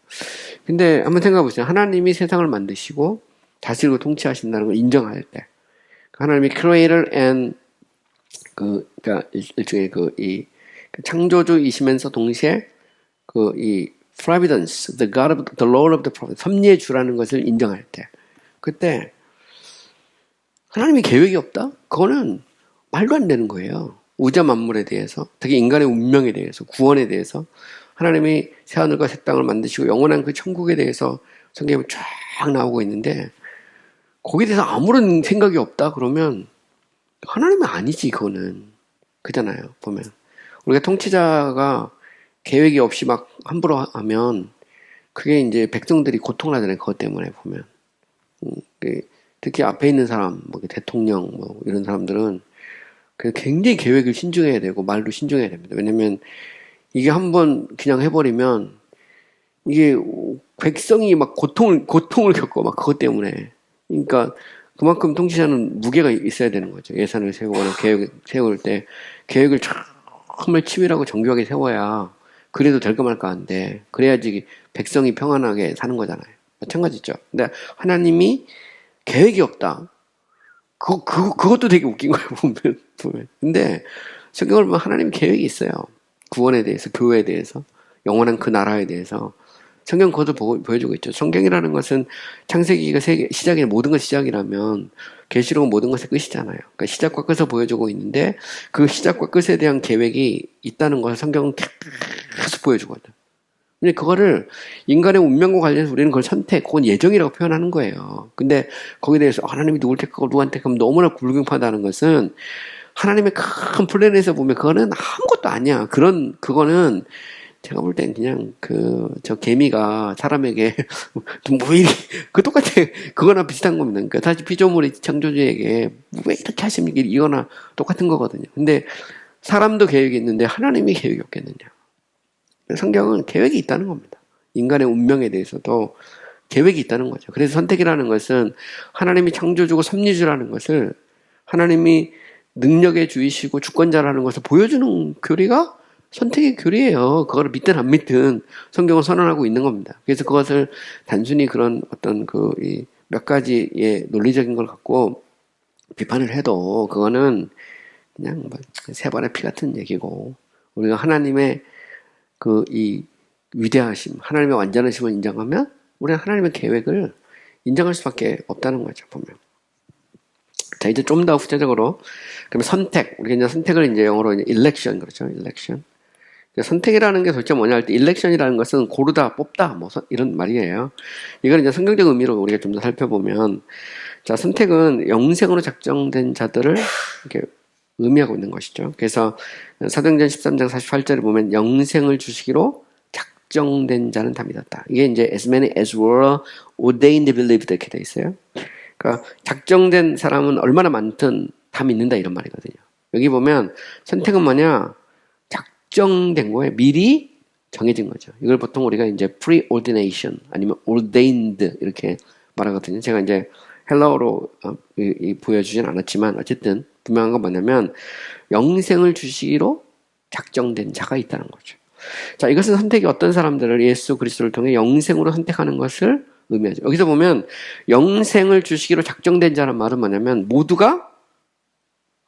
근데 한번 생각해 보세요. 하나님이 세상을 만드시고 다스리고 통치하신다는 걸 인정할 때, 하나님이 creator and 그러니까 일종의 이 창조주이시면서 동시에 이 providence, the Lord of the providence, 섭리의 주라는 것을 인정할 때, 그때 하나님이 계획이 없다? 그거는 말도 안 되는 거예요. 우주 만물에 대해서, 특히 인간의 운명에 대해서, 구원에 대해서 하나님이 새하늘과 새 땅을 만드시고 영원한 그 천국에 대해서 성경에 쫙 나오고 있는데 거기에 대해서 아무런 생각이 없다 그러면 하나님이 아니지. 그거는 그잖아요. 보면 우리가 통치자가 계획이 없이 막 함부로 하면 그게 이제 백성들이 고통을 하잖아요. 그것 때문에 보면 특히 앞에 있는 사람, 뭐 대통령 뭐 이런 사람들은 굉장히 계획을 신중해야 되고 말도 신중해야 됩니다. 왜냐면 이게 한번 그냥 해버리면 이게 백성이 막 고통을 겪고 막 그것 때문에. 그러니까 그만큼 통치자는 무게가 있어야 되는 거죠. 예산을 세우거나 계획 세울 때 계획을 정말 치밀하고 정교하게 세워야 그래도 될까 말까 한데 그래야지 백성이 평안하게 사는 거잖아요. 마찬가지죠. 근데 하나님이 계획이 없다. 그것도 되게 웃긴 거예요, 보면. 근데 성경을 보면 하나님 계획이 있어요. 구원에 대해서, 교회에 대해서, 영원한 그 나라에 대해서. 성경 그것을 보여주고 있죠. 성경이라는 것은 창세기가 시작이 모든 것 시작이라면 계시록은 모든 것의 끝이잖아요. 그러니까 시작과 끝을 보여주고 있는데 그 시작과 끝에 대한 계획이 있다는 것을 성경은 계속 보여주거든. 근데 그거를 인간의 운명과 관련해서 우리는 그걸 그건 예정이라고 표현하는 거예요. 근데 거기에 대해서 하나님이 누굴 택하고 누구한테 택하면 너무나 불공평하다는 것은 하나님의 큰 플랜에서 보면 그거는 아무것도 아니야. 그거는 제가 볼 땐 그냥 저 개미가 사람에게 뭐 똑같아. 그거나 비슷한 겁니다. 그러니까 사실 피조물이 창조주에게 왜 이렇게 하십니까? 이거나 똑같은 거거든요. 근데 사람도 계획이 있는데 하나님이 계획이 없겠느냐. 성경은 계획이 있다는 겁니다. 인간의 운명에 대해서도 계획이 있다는 거죠. 그래서 선택이라는 것은 하나님이 창조주고 섭리주라는 것을 하나님이 능력의 주이시고 주권자라는 것을 보여주는 교리가 선택의 교리예요. 그거를 믿든 안 믿든 성경은 선언하고 있는 겁니다. 그래서 그것을 단순히 그런 어떤 몇 가지의 논리적인 걸 갖고 비판을 해도 그거는 그냥 세 발의 피 같은 얘기고 우리가 하나님의 이 위대하심, 하나님의 완전하심을 인정하면 우리는 하나님의 계획을 인정할 수밖에 없다는 거죠, 보면. 자, 이제 좀 더 구체적으로, 그러면 선택, 우리가 이제 선택을 이제 영어로 이제 election, 그렇죠, election. 선택이라는 게 도대체 뭐냐 할 때, election이라는 것은 고르다, 뽑다, 뭐, 이런 말이에요. 이걸 이제 성경적 의미로 우리가 좀 더 살펴보면, 자, 선택은 영생으로 작정된 자들을 이렇게 의미하고 있는 것이죠. 그래서 사도행전 13장 48절에 보면 영생을 주시기로 작정된 자는 다 믿었다. 이게 이제 as many as were ordained believed 이렇게 돼 있어요. 그러니까 작정된 사람은 얼마나 많든 다 믿는다 이런 말이거든요. 여기 보면 선택은 뭐냐? 작정된 거예요. 미리 정해진 거죠. 이걸 보통 우리가 이제 preordination 아니면 ordained 이렇게 말하거든요. 제가 이제 헬라어로 보여주진 않았지만 어쨌든 분명한 건 뭐냐면 영생을 주시기로 작정된 자가 있다는 거죠. 자, 이것은 선택이 어떤 사람들을 예수 그리스도를 통해 영생으로 선택하는 것을 의미하죠. 여기서 보면 영생을 주시기로 작정된 자란 말은 뭐냐면 모두가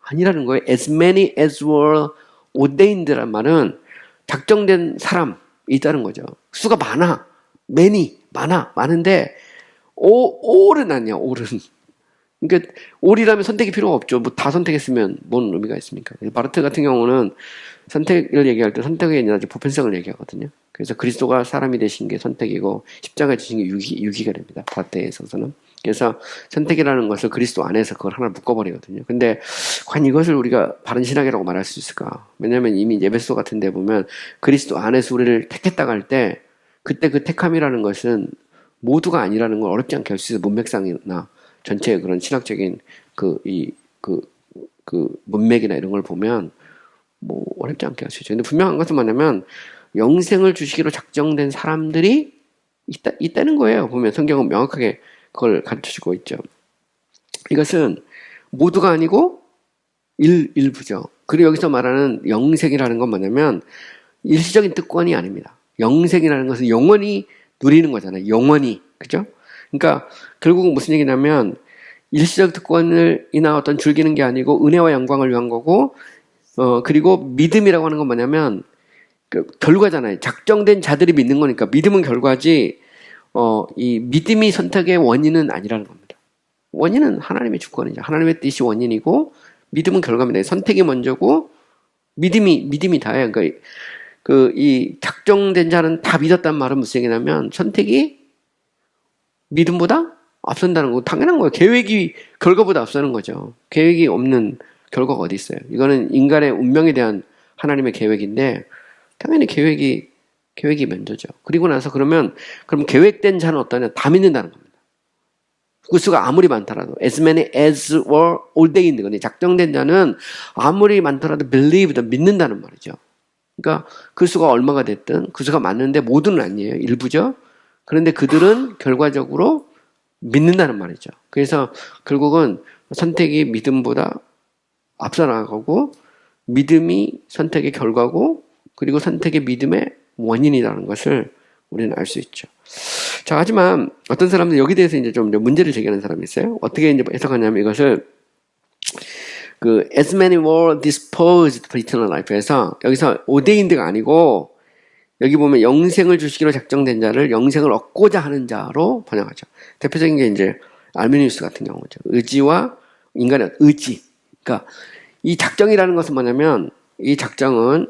아니라는 거예요. As many as were ordained란 말은 작정된 사람이 있다는 거죠. 수가 많아. many, 많은데 all은 아니야, all은. 그러니까 all이라면 선택이 필요가 없죠. 뭐 다 선택했으면 뭔 의미가 있습니까? 바르트 같은 경우는 선택을 얘기할 때 선택이 아니라 보편성을 얘기하거든요. 그래서 그리스도가 사람이 되신 게 선택이고 십자가에 지신 게 유기가 됩니다. 바르트에 있어서는. 그래서 선택이라는 것을 그리스도 안에서 그걸 하나 묶어버리거든요. 근데 과연 이것을 우리가 바른 신학이라고 말할 수 있을까? 왜냐하면 이미 에베소 같은 데 보면 그리스도 안에서 우리를 택했다고 할 때 그때 그 택함이라는 것은 모두가 아니라는 걸 어렵지 않게 할 수 있어요. 문맥상이나 전체의 그런 신학적인 그 문맥이나 이런 걸 보면 뭐 어렵지 않게 할 수 있죠. 근데 분명한 것은 뭐냐면 영생을 주시기로 작정된 사람들이 있다는 거예요. 보면 성경은 명확하게 그걸 가르쳐주고 있죠. 이것은 모두가 아니고 일부죠. 그리고 여기서 말하는 영생이라는 건 뭐냐면 일시적인 특권이 아닙니다. 영생이라는 것은 영원히 누리는 거잖아요. 영원히. 그죠? 그러니까 결국은 무슨 얘기냐면 일시적 특권이나 어떤 즐기는 게 아니고 은혜와 영광을 위한 거고 그리고 믿음이라고 하는 건 뭐냐면 그 결과잖아요. 작정된 자들이 믿는 거니까 믿음은 결과지 이 믿음이 선택의 원인은 아니라는 겁니다. 원인은 하나님의 주권이죠. 하나님의 뜻이 원인이고 믿음은 결과입니다. 선택이 먼저고 믿음이 다예요. 그러니까 이 작정된 자는 다 믿었단 말은 무슨 얘기냐면 선택이 믿음보다 앞선다는 거 당연한 거예요. 계획이 결과보다 앞서는 거죠. 계획이 없는 결과가 어디 있어요. 이거는 인간의 운명에 대한 하나님의 계획인데 당연히 계획이 먼저죠. 그리고 나서 그럼 계획된 자는 어떠냐? 다 믿는다는 겁니다. 그 수가 아무리 많더라도 as many as were ordained 거니 작정된 자는 아무리 많더라도 believed 믿는다는 말이죠. 그러니까 그 수가 얼마가 됐든 그 수가 많은데 모두는 아니에요. 일부죠. 그런데 그들은 결과적으로 믿는다는 말이죠. 그래서 결국은 선택이 믿음보다 앞서 나가고 믿음이 선택의 결과고 그리고 선택의 믿음의 원인이라는 것을 우리는 알 수 있죠. 자, 하지만 어떤 사람들 여기 대해서 이제 좀 문제를 제기하는 사람이 있어요. 어떻게 이제 해석하냐면 이것을 as many were disposed for eternal life에서 여기서 ordained가 아니고 여기 보면 영생을 주시기로 작정된 자를 영생을 얻고자 하는 자로 번역하죠. 대표적인 게 이제 알미니우스 같은 경우죠. 의지와 인간의 의지. 그러니까 이 작정이라는 것은 뭐냐면 이 작정은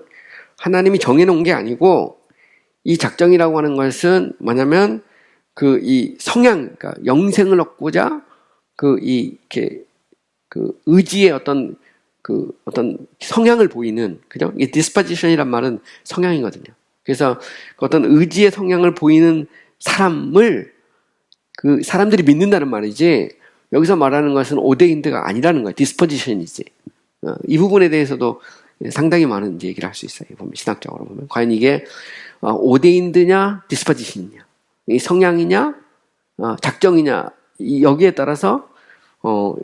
하나님이 정해놓은 게 아니고 이 작정이라고 하는 것은 뭐냐면 이 성향, 그러니까 영생을 얻고자 의지의 어떤 성향을 보이는, 그죠? 이 disposition이란 말은 성향이거든요. 그래서 어떤 의지의 성향을 보이는 사람을 사람들이 믿는다는 말이지, 여기서 말하는 것은 ordained가 아니라는 거예요. disposition이지. 이 부분에 대해서도 상당히 많은 얘기를 할 수 있어요. 보면 신학적으로 보면 과연 이게 ordained냐, disposition이냐, 이 성향이냐, 작정이냐, 여기에 따라서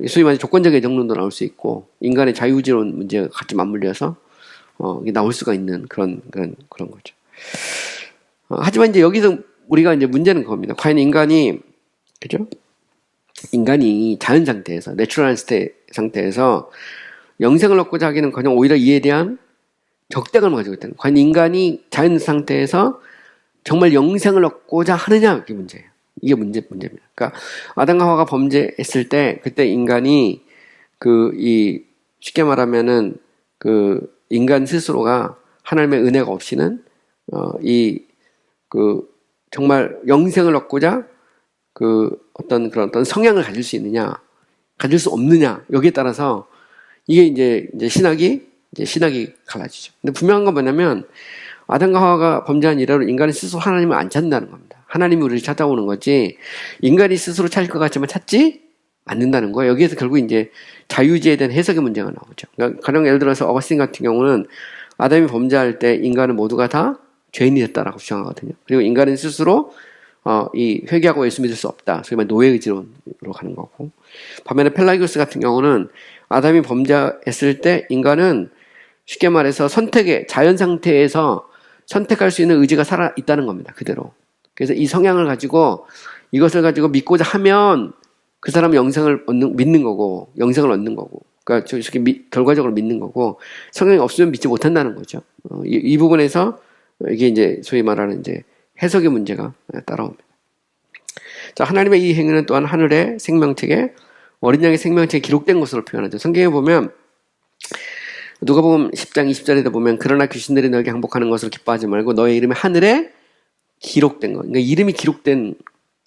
소위 말해 조건적 애정론도 나올 수 있고 인간의 자유의지론 문제가 같이 맞물려서 이게 나올 수가 있는 그런 거죠. 하지만 이제 여기서 우리가 이제 문제는 그겁니다. 과연 인간이 자연 상태에서, 내추럴한 상태에서 영생을 얻고자 하기는 그냥 오히려 이에 대한 적대감을 가지고 있다는. 과연 인간이 자연 상태에서 정말 영생을 얻고자 하느냐, 이게 문제예요. 이게 문제입니다. 그러니까 아담과 하와가 범죄했을 때 그때 인간이 쉽게 말하면은 인간 스스로가 하나님의 은혜가 없이는 정말 영생을 얻고자 어떤 성향을 가질 수 있느냐, 가질 수 없느냐, 여기에 따라서 이게 이제 신학이 갈라지죠. 근데 분명한 건 뭐냐면 아담과 하와가 범죄한 이래로 인간이 스스로 하나님을 안 찾는다는 겁니다. 하나님이 우리를 찾아오는 거지 인간이 스스로 찾을 것 같지만 찾지 않는다는 거예요. 여기에서 결국 이제 자유의지에 대한 해석의 문제가 나오죠. 그러니까 가령 예를 들어서 어거스틴 같은 경우는 아담이 범죄할 때 인간은 모두가 다 죄인이 됐다라고 주장하거든요. 그리고 인간은 스스로 이 회개하고 예수 믿을 수 없다. 소위 말 노예의지론으로 가는 거고. 반면에 펠라기우스 같은 경우는 아담이 범죄했을 때 인간은 쉽게 말해서 자연 상태에서 선택할 수 있는 의지가 살아 있다는 겁니다. 그대로. 그래서 이 성향을 가지고 이것을 가지고 믿고자 하면 그 사람은 믿는 거고, 영생을 얻는 거고. 그러니까 결과적으로 믿는 거고, 성향이 없으면 믿지 못한다는 거죠. 이 부분에서 이게 이제 소위 말하는 이제 해석의 문제가 따라옵니다. 자, 하나님의 이 행위는 또한 하늘의 생명책에 어린 양의 생명책에 기록된 것으로 표현하죠. 성경에 보면 누가복음 10장 20절에도 보면 그러나 귀신들이 너에게 항복하는 것으로 기뻐하지 말고 너의 이름이 하늘에 기록된 것. 그러니까 이름이 기록된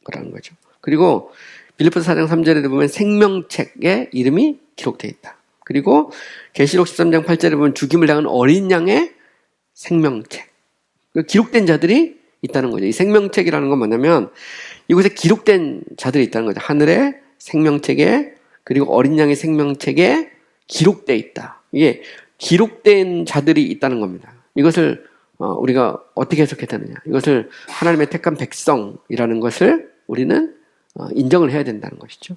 거라는 거죠. 그리고 빌립보서 4장 3절에도 보면 생명책에 이름이 기록되어 있다. 그리고 계시록 13장 8절에 보면 죽임을 당한 어린 양의 생명책. 기록된 자들이 있다는 거죠. 이 생명책이라는 건 뭐냐면 이곳에 기록된 자들이 있다는 거죠. 하늘의 생명책에 그리고 어린 양의 생명책에 기록되어 있다. 이게 기록된 자들이 있다는 겁니다. 이것을 우리가 어떻게 해석해야 되느냐. 이것을 하나님의 택한 백성이라는 것을 우리는 인정을 해야 된다는 것이죠.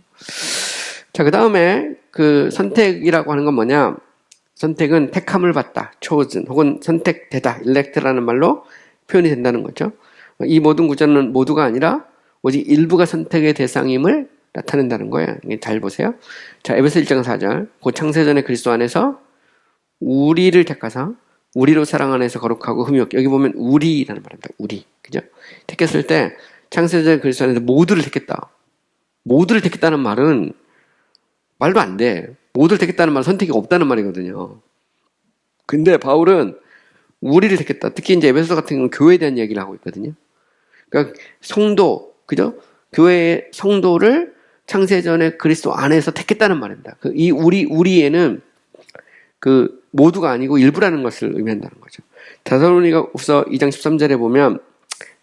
자, 그 다음에 그 선택이라고 하는 건 뭐냐. 선택은 택함을 받다, chosen, 혹은 선택되다, elect라는 말로 표현이 된다는 거죠. 이 모든 구절은 모두가 아니라 오직 일부가 선택의 대상임을 나타낸다는 거예요. 잘 보세요. 자, 에베소 1장 4절. 곧 창세전에 그리스도 안에서 우리를 택하사 우리로 사랑 안에서 거룩하고 흠이 없게. 여기 보면 우리라는 말입니다. 우리. 그죠? 택했을 때 창세전에 그리스도 안에서 모두를 택했다. 모두를 택했다는 말은 말도 안 돼. 모두를 택했다는 말은 선택이 없다는 말이거든요. 근데 바울은 우리를 택했다. 특히 이제 에베소 같은 경우는 교회에 대한 얘기를 하고 있거든요. 그러니까 성도, 그죠? 교회의 성도를 창세전에 그리스도 안에서 택했다는 말입니다. 이 우리에는 그 모두가 아니고 일부라는 것을 의미한다는 거죠. 데살로니가후서 2장 13절에 보면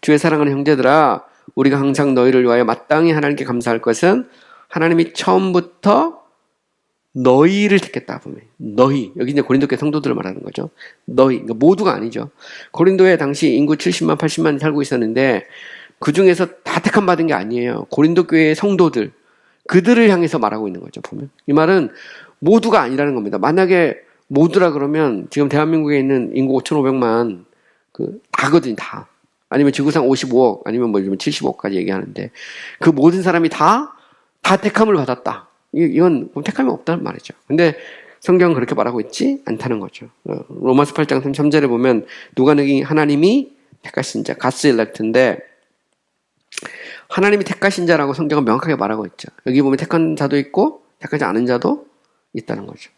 주의 사랑하는 형제들아 우리가 항상 너희를 위하여 마땅히 하나님께 감사할 것은 하나님이 처음부터 너희를 택했다 보면 너희 여기 이제 고린도교회 성도들을 말하는 거죠. 너희 그러니까 모두가 아니죠. 고린도에 당시 인구 70만 80만 살고 있었는데 그 중에서 다 택함 받은 게 아니에요. 고린도교회의 성도들 그들을 향해서 말하고 있는 거죠. 보면 이 말은 모두가 아니라는 겁니다. 만약에 모두라 그러면 지금 대한민국에 있는 인구 5,500만 다거든 다. 아니면 지구상 55억 아니면 뭐 75억까지 얘기하는데 그 모든 사람이 다 택함을 받았다. 이건 택함이 없다는 말이죠. 근데 성경은 그렇게 말하고 있지 않다는 거죠. 로마서 8장 33절에 보면 누가 너희 하나님이 택하신 자, God's elect인데 하나님이 택하신 자라고 성경은 명확하게 말하고 있죠. 여기 보면 택한 자도 있고 택하지 않은 자도 있다는 거죠.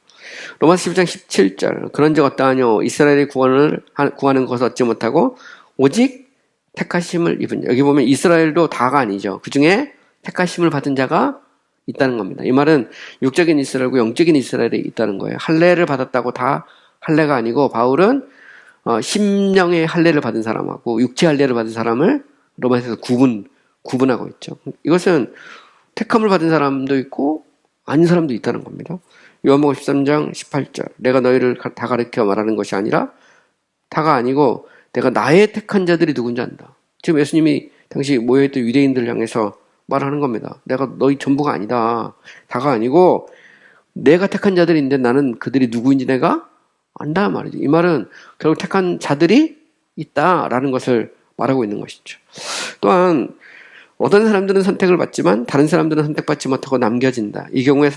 로마서 10장 17절 그런즉 어떠하뇨 이스라엘의 구하는 것을 얻지 못하고 오직 택하심을 입은 자. 여기 보면 이스라엘도 다가 아니죠. 그 중에 택하심을 받은 자가 있다는 겁니다. 이 말은 육적인 이스라엘과 영적인 이스라엘이 있다는 거예요. 할례를 받았다고 다 할례가 아니고 바울은 심령의 할례를 받은 사람하고 육체 할례를 받은 사람을 로마서에서 구분하고 있죠. 이것은 택함을 받은 사람도 있고 아닌 사람도 있다는 겁니다. 요한복음 13장 18절 내가 너희를 다 가르쳐 말하는 것이 아니라 다가 아니고 내가 나의 택한 자들이 누군지 안다. 지금 예수님이 당시 모여있던 유대인들을 향해서 말하는 겁니다. 내가 너희 전부가 아니다. 다가 아니고 내가 택한 자들인데 나는 그들이 누구인지 내가 안다 말이죠. 이 말은 결국 택한 자들이 있다라는 것을 말하고 있는 것이죠. 또한 어떤 사람들은 선택을 받지만 다른 사람들은 선택받지 못하고 남겨진다. 이 경우에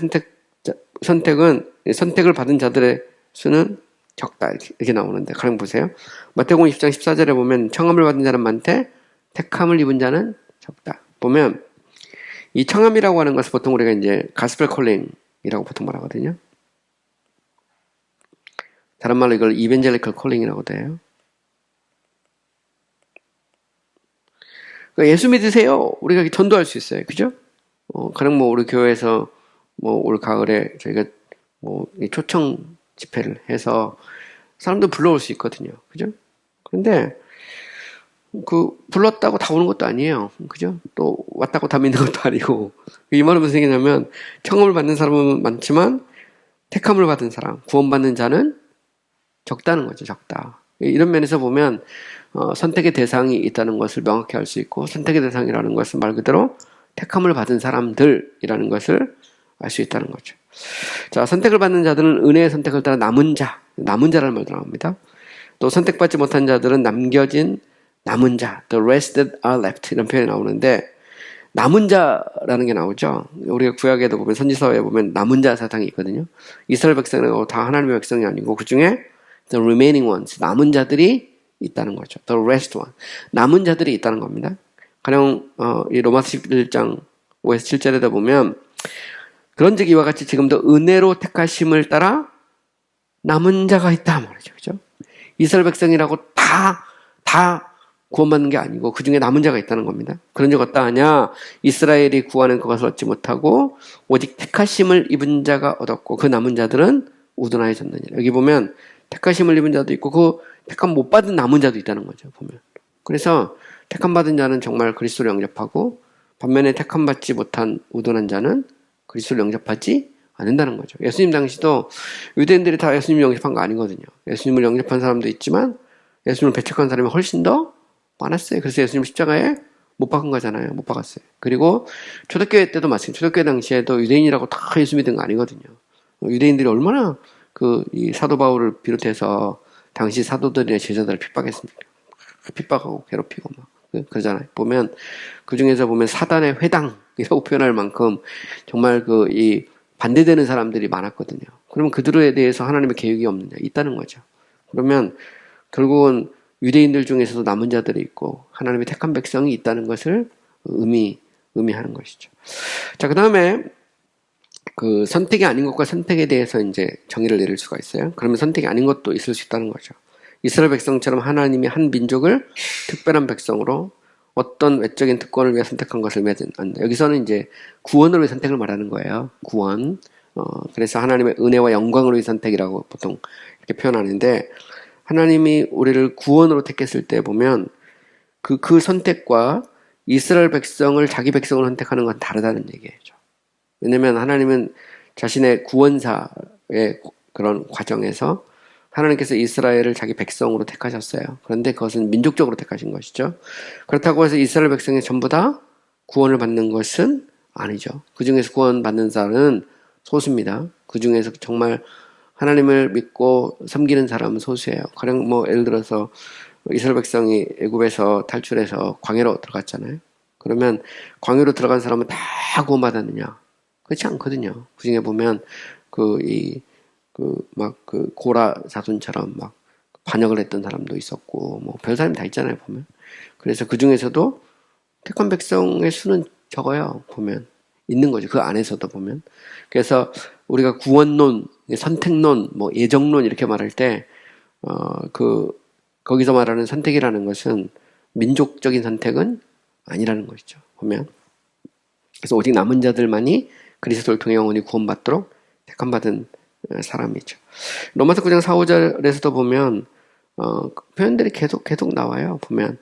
선택을 받은 자들의 수는 적다 이렇게 나오는데 가령 보세요. 마태복음 20장 14절에 보면 청함을 받은 자는 많되 택함을 입은 자는 적다. 보면 이 청함이라고 하는 것을 보통 우리가 이제 가스펠 콜링이라고 보통 말하거든요. 다른 말로 이걸 이벤젤리컬 콜링이라고도 해요. 그러니까 예수 믿으세요. 우리가 전도할 수 있어요. 그죠? 가령 뭐 우리 교회에서 뭐 올 가을에 저희가 뭐 초청 집회를 해서 사람들 불러올 수 있거든요. 그죠? 그런데 불렀다고 다 오는 것도 아니에요. 그죠? 또 왔다고 다 믿는 것도 아니고. 이 말은 무슨 얘기냐면 청함을 받는 사람은 많지만 택함을 받은 사람, 구원받는 자는 적다는 거죠. 적다. 이런 면에서 보면 선택의 대상이 있다는 것을 명확히 알 수 있고, 선택의 대상이라는 것은 말 그대로 택함을 받은 사람들이라는 것을 알 수 있다는 거죠. 자, 선택을 받는 자들은 은혜의 선택을 따라 남은 자라는 말도 나옵니다. 또 선택받지 못한 자들은 남겨진 남은 자, the rest that are left 이런 표현이 나오는데, 남은 자라는 게 나오죠. 우리가 구약에도 보면, 선지서에 보면 남은 자 사상이 있거든요. 이스라엘 백성은 다 하나님의 백성이 아니고 그 중에 the remaining ones, 남은 자들이 있다는 거죠. the rest one, 남은 자들이 있다는 겁니다. 가령 이 로마서 11장 5에서 7절에다 보면, 그런즉 이와 같이 지금도 은혜로 택하심을 따라 남은 자가 있다 말이죠. 그죠? 이스라엘 백성이라고 다 구원받는 게 아니고 그 중에 남은 자가 있다는 겁니다. 그런 적 어떠하냐? 이스라엘이 구하는 그것을 얻지 못하고 오직 택하심을 입은 자가 얻었고 그 남은 자들은 우둔하여졌느니라. 여기 보면 택하심을 입은 자도 있고 그 택함 못 받은 남은 자도 있다는 거죠. 보면. 그래서 택함 받은 자는 정말 그리스도를 영접하고, 반면에 택함 받지 못한 우둔한 자는 그리스도를 영접하지 않는다는 거죠. 예수님 당시도 유대인들이 다 예수님을 영접한 거 아니거든요. 예수님을 영접한 사람도 있지만 예수님을 배척한 사람이 훨씬 더 많았어요. 그래서 예수님 십자가에 못 박은 거잖아요. 못 박았어요. 그리고 초대교회 때도 마찬가지예요. 초대교회 당시에도 유대인이라고 다 예수 믿은 거 아니거든요. 유대인들이 얼마나 이 사도 바울을 비롯해서 당시 사도들이나 제자들을 핍박했습니까? 핍박하고 괴롭히고 막 그러잖아요. 보면 그 중에서 보면 사단의 회당이라고 표현할 만큼 정말 이 반대되는 사람들이 많았거든요. 그러면 그들에 대해서 하나님의 계획이 없느냐? 있다는 거죠. 그러면 결국은 유대인들 중에서도 남은 자들이 있고 하나님의 택한 백성이 있다는 것을 의미하는 것이죠. 자, 그 다음에 그 선택이 아닌 것과 선택에 대해서 이제 정의를 내릴 수가 있어요. 그러면 선택이 아닌 것도 있을 수 있다는 거죠. 이스라엘 백성처럼 하나님이 한 민족을 특별한 백성으로 어떤 외적인 특권을 위해 선택한 것을 맺은 안다. 여기서는 이제 구원을 위해 선택을 말하는 거예요. 구원. 그래서 하나님의 은혜와 영광을 위해 선택이라고 보통 이렇게 표현하는데, 하나님이 우리를 구원으로 택했을 때 보면 그 선택과 이스라엘 백성을 자기 백성으로 선택하는 건 다르다는 얘기죠. 왜냐면 하나님은 자신의 구원사의 그런 과정에서 하나님께서 이스라엘을 자기 백성으로 택하셨어요. 그런데 그것은 민족적으로 택하신 것이죠. 그렇다고 해서 이스라엘 백성이 전부 다 구원을 받는 것은 아니죠. 그 중에서 구원받는 자는 소수입니다. 그 중에서 정말 하나님을 믿고 섬기는 사람은 소수예요. 가령 예를 들어서 이스라엘 백성이 애굽에서 탈출해서 광야로 들어갔잖아요. 그러면 광야로 들어간 사람은 다 구원받았느냐? 그렇지 않거든요. 그 중에 보면 고라 자손처럼 막 반역을 했던 사람도 있었고, 별 사람이 다 있잖아요, 보면. 그래서 그 중에서도 택한 백성의 수는 적어요, 보면. 있는 거죠. 그 안에서도 보면. 그래서 우리가 구원론, 선택론, 예정론 이렇게 말할 때, 거기서 말하는 선택이라는 것은 민족적인 선택은 아니라는 것이죠, 보면. 그래서 오직 남은 자들만이 그리스도를 통해 영원히 구원받도록 택함받은 사람이죠. 로마서 9장 4, 5절에서도 보면 표현들이 계속 나와요. 보면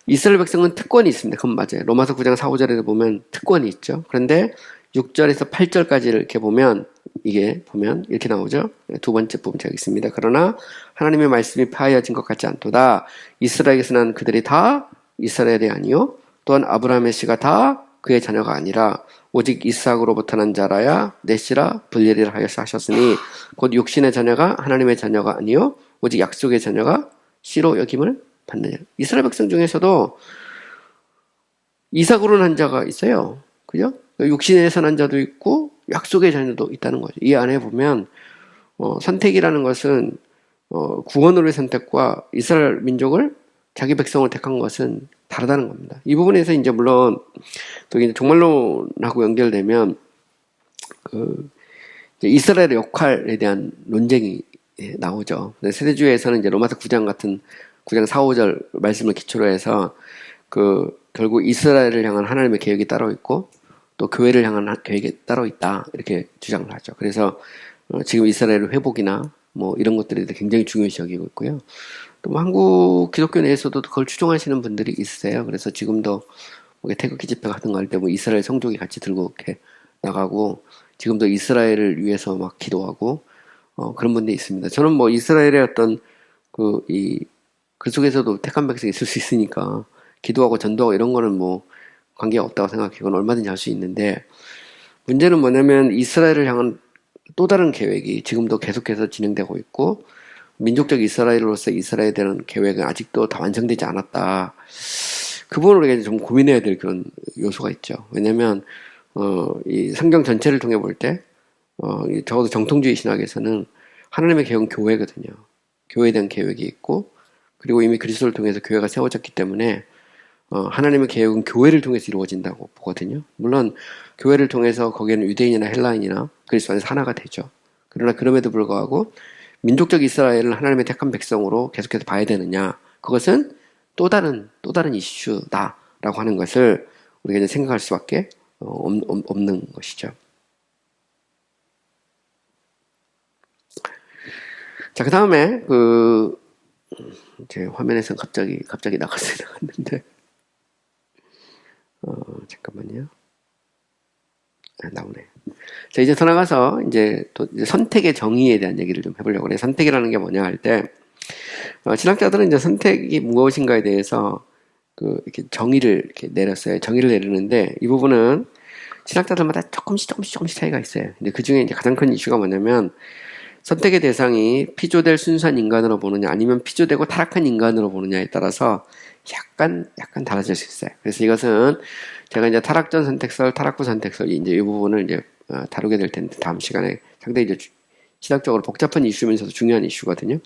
이스라엘 백성은 특권이 있습니다. 그건 맞아요. 로마서 9장 4, 5절에도 보면 특권이 있죠. 그런데 6절에서 8절까지 이렇게 보면 이게 보면 이렇게 나오죠. 두 번째 부분 제가 있습니다. 그러나 하나님의 말씀이 파하여진 것 같지 않도다. 이스라엘에서 난 그들이 다 이스라엘이 아니요 또한 아브라함의 씨가 다 그의 자녀가 아니라 오직 이삭으로부터 난 자라야 내 씨라 불리리라 하셨으니 곧 육신의 자녀가 하나님의 자녀가 아니요 오직 약속의 자녀가 씨로 여김을 받느냐. 이스라엘 백성 중에서도 이삭으로 난 자가 있어요. 그죠? 육신에서 난 자도 있고 약속의 자녀도 있다는 거죠. 이 안에 보면 선택이라는 것은 구원으로의 선택과 이스라엘 민족을 자기 백성을 택한 것은 다르다는 겁니다. 이 부분에서 이제 물론 또 이제 종말론하고 연결되면 이제 이스라엘의 역할에 대한 논쟁이 나오죠. 세대주의에서는 이제 로마서 9장 같은 9장 4, 5절 말씀을 기초로 해서 결국 이스라엘을 향한 하나님의 계획이 따로 있고 또 교회를 향한 계획이 따로 있다 이렇게 주장을 하죠. 그래서 지금 이스라엘의 회복이나 이런 것들이 굉장히 중요시 여기고 있고요. 또 한국 기독교 내에서도 그걸 추종하시는 분들이 있으세요. 그래서 지금도 태극기 집회 같은 거 할 때 이스라엘 성족이 같이 들고 이렇게 나가고 지금도 이스라엘을 위해서 막 기도하고 그런 분들이 있습니다. 저는 뭐 이스라엘의 어떤 그 속에서도 택한 백성이 있을 수 있으니까 기도하고 전도하고 이런 거는 뭐 관계가 없다고 생각해요. 그건 얼마든지 할 수 있는데 문제는 뭐냐면 이스라엘을 향한 또 다른 계획이 지금도 계속해서 진행되고 있고 민족적 이스라엘로서 이스라엘에 대한 계획은 아직도 다 완성되지 않았다. 그 부분을 우리가 좀 고민해야 될 그런 요소가 있죠. 왜냐면 이 성경 전체를 통해 볼 때 적어도 정통주의 신학에서는 하나님의 계획은 교회거든요. 교회에 대한 계획이 있고 그리고 이미 그리스도를 통해서 교회가 세워졌기 때문에 하나님의 계획은 교회를 통해서 이루어진다고 보거든요. 물론 교회를 통해서 거기에는 유대인이나 헬라인이나 그리스도 안에서 하나가 되죠. 그러나 그럼에도 불구하고 민족적 이스라엘을 하나님의 택한 백성으로 계속해서 봐야 되느냐? 그것은 또 다른 이슈다라고 하는 것을 우리가 이제 생각할 수밖에 없는 것이죠. 자, 그 다음에 제 화면에서 갑자기 나갔는데 잠깐만요. 나오네. 자, 이제 더 나가서 이제 선택의 정의에 대한 얘기를 좀 해보려고 해요. 선택이라는 게 뭐냐 할 때, 신학자들은 이제 선택이 무엇인가에 대해서 이렇게 정의를 이렇게 내렸어요. 정의를 내리는데, 이 부분은 신학자들마다 조금씩 차이가 있어요. 근데 그 중에 이제 가장 큰 이슈가 뭐냐면, 선택의 대상이 피조될 순수한 인간으로 보느냐, 아니면 피조되고 타락한 인간으로 보느냐에 따라서 약간 달라질 수 있어요. 그래서 이것은 제가 이제 타락 전 선택설, 타락 후 선택설, 이제 이 부분을 이제 다루게 될 텐데, 다음 시간에 상당히 이제 신학적으로 복잡한 이슈면서도 중요한 이슈거든요.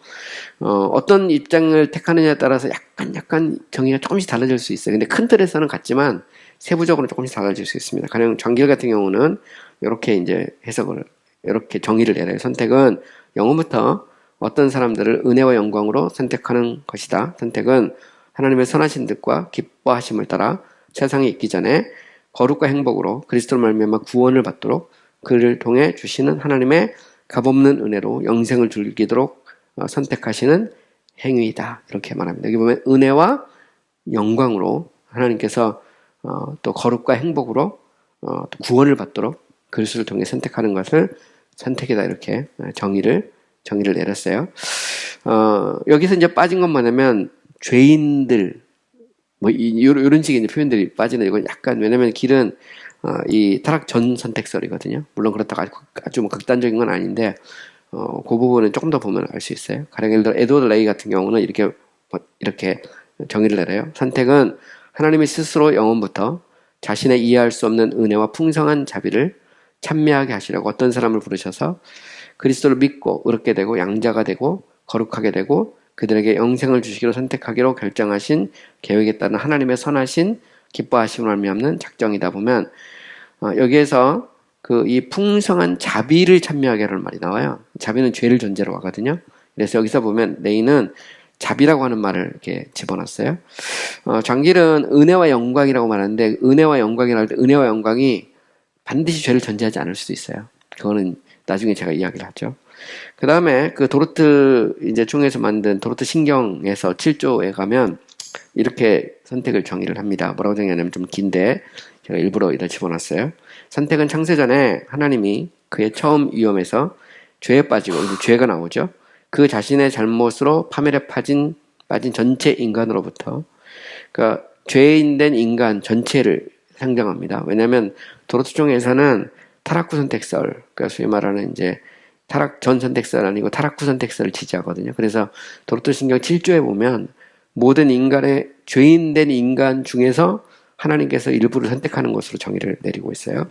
어떤 입장을 택하느냐에 따라서 약간 정의가 조금씩 달라질 수 있어요. 근데 큰 틀에서는 같지만 세부적으로 조금씩 달라질 수 있습니다. 가령 장길 같은 경우는 이렇게 이제 이렇게 정의를 내려요. 선택은 영원부터 어떤 사람들을 은혜와 영광으로 선택하는 것이다. 선택은 하나님의 선하신 뜻과 기뻐하심을 따라 세상에 있기 전에 거룩과 행복으로 그리스도로 말미암아 구원을 받도록 그를 통해 주시는 하나님의 값없는 은혜로 영생을 즐기도록 선택하시는 행위이다. 이렇게 말합니다. 여기 보면 은혜와 영광으로 하나님께서 또 거룩과 행복으로 또 구원을 받도록 그리스도를 통해 선택하는 것을 선택이다. 이렇게 정의를 내렸어요. 여기서 이제 빠진 건 뭐냐면 죄인들 이런 식의 이제 표현들이 빠지는 이건 약간 왜냐면 길은 이 타락 전 선택설이거든요. 물론 그렇다고 아주 뭐 극단적인 건 아닌데 그 부분은 조금 더 보면 알 수 있어요. 가령 예를 들어 에드워드 레이 같은 경우는 이렇게 정의를 내려요. 선택은 하나님이 스스로 영원부터 자신의 이해할 수 없는 은혜와 풍성한 자비를 찬미하게 하시려고 어떤 사람을 부르셔서 그리스도를 믿고 의롭게 되고 양자가 되고 거룩하게 되고 그들에게 영생을 주시기로 선택하기로 결정하신 계획에 따른 하나님의 선하신 기뻐하심을 말미암는 작정이다 보면 여기에서 이 풍성한 자비를 찬미하게 하는 말이 나와요. 자비는 죄를 전제로 하거든요. 그래서 여기서 보면 레이는 자비라고 하는 말을 이렇게 집어넣었어요. 장길은 은혜와 영광이라고 말하는데 은혜와 영광이라고 할 때 은혜와 영광이 반드시 죄를 전제하지 않을 수도 있어요. 그거는 나중에 제가 이야기를 하죠. 그 다음에 도르트 이제 총에서 만든 도르트 신경에서 7조에 가면 이렇게 선택을 정의를 합니다. 뭐라고 정의하냐면 좀 긴데 제가 일부러 이다 집어놨어요. 선택은 창세전에 하나님이 그의 처음 위험에서 죄에 빠지고 죄가 나오죠. 그 자신의 잘못으로 파멸에 빠진 전체 인간으로부터 그러니까 죄인된 인간 전체를 상정합니다. 왜냐하면 도르트 총에서는 타락 후 선택설, 그러니까 소위 말하는 이제 타락 전 선택설 아니고 타락 후 선택설을 지지하거든요. 그래서 도르트 신경 7조에 보면 모든 인간의 죄인된 인간 중에서 하나님께서 일부를 선택하는 것으로 정의를 내리고 있어요.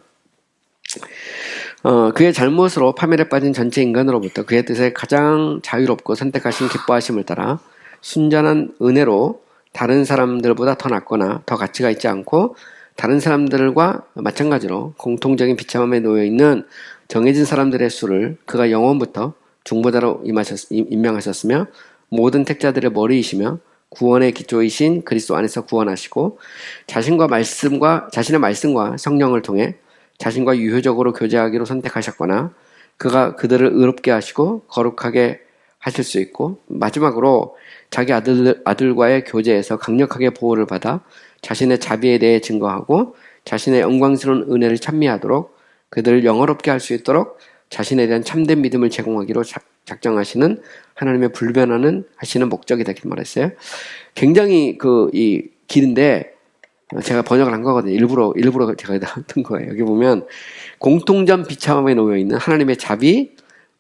그의 잘못으로 파멸에 빠진 전체 인간으로부터 그의 뜻에 가장 자유롭고 선택하신 기뻐하심을 따라 순전한 은혜로 다른 사람들보다 더 낫거나 더 가치가 있지 않고 다른 사람들과 마찬가지로 공통적인 비참함에 놓여있는 정해진 사람들의 수를 그가 영원부터 중보자로 임명하셨으며 모든 택자들의 머리이시며 구원의 기초이신 그리스도 안에서 구원하시고 자신의 말씀과 성령을 통해 자신과 유효적으로 교제하기로 선택하셨거나 그가 그들을 의롭게 하시고 거룩하게 하실 수 있고 마지막으로 자기 아들과의 교제에서 강력하게 보호를 받아 자신의 자비에 대해 증거하고 자신의 영광스러운 은혜를 찬미하도록 그들을 영화롭게 할 수 있도록 자신에 대한 참된 믿음을 제공하기로 작정하시는 하나님의 불변하는 하시는 목적이다 이렇게 말했어요. 굉장히 이 길인데 제가 번역을 한 거거든요. 일부러 제가 한 거예요. 여기 보면 공통점 비참함에 놓여 있는 하나님의 자비,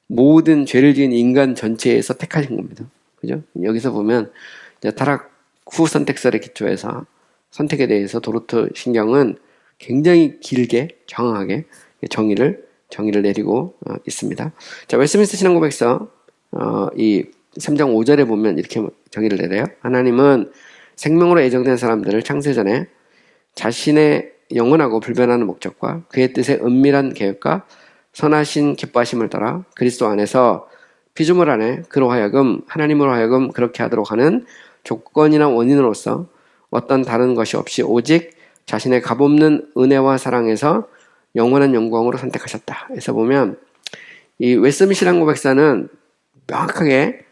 모든 죄를 지은 인간 전체에서 택하신 겁니다. 그죠? 여기서 보면 이제 타락 후 선택설에 기초해서 선택에 대해서 도르트 신경은 굉장히 길게 정확하게 정의를 내리고 있습니다. 자, 웨스민스터 신앙고백서 이 3장 5절에 보면 이렇게 정의를 내려요. 하나님은 생명으로 예정된 사람들을 창세전에 자신의 영원하고 불변하는 목적과 그의 뜻의 은밀한 계획과 선하신 기뻐하심을 따라 그리스도 안에서 피조물 안에 그로 하여금 하나님으로 하여금 그렇게 하도록 하는 조건이나 원인으로서 어떤 다른 것이 없이 오직 자신의 값없는 은혜와 사랑에서 영원한 영광으로 선택하셨다. 해서 보면 이 웨스민스터 신앙고백사는 명확하게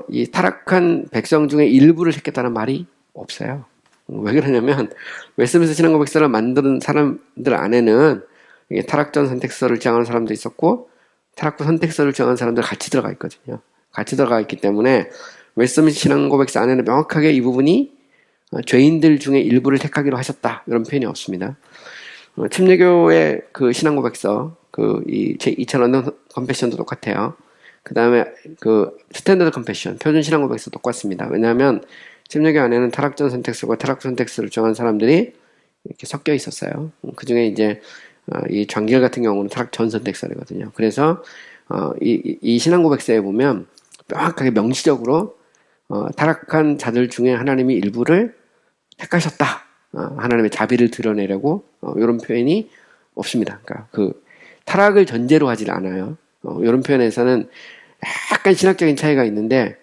이 타락한 백성 중에 일부를 택했다는 말이 없어요. 왜 그러냐면 웨스민스터 신앙고백서를 만드는 사람들 안에는 타락전 선택서를 주장하는 사람도 있었고 타락 후 선택서를 주장하는 사람들 같이 들어가 있거든요. 같이 들어가 있기 때문에 웨스민스터 신앙고백서 안에는 명확하게 이 부분이 죄인들 중에 일부를 택하기로 하셨다 이런 표현이 없습니다. 침례교의 그 신앙고백서 이 제 2000런던 컨페션도 똑같아요. 그 다음에 스탠더드 컨페션 표준 신앙고백서 똑같습니다. 왜냐하면 침례교 안에는 타락전 선택서와 타락 선택서를 주장하는 사람들이 이렇게 섞여 있었어요. 그 중에 이제 이 장기열 같은 경우는 타락전 선택서거든요. 그래서 이 신앙고백서에 보면 명확하게 명시적으로 타락한 자들 중에 하나님이 일부를 택하셨다. 하나님의 자비를 드러내려고 이런 표현이 없습니다. 그러니까 타락을 전제로 하질 않아요. 이런 표현에서는 약간 신학적인 차이가 있는데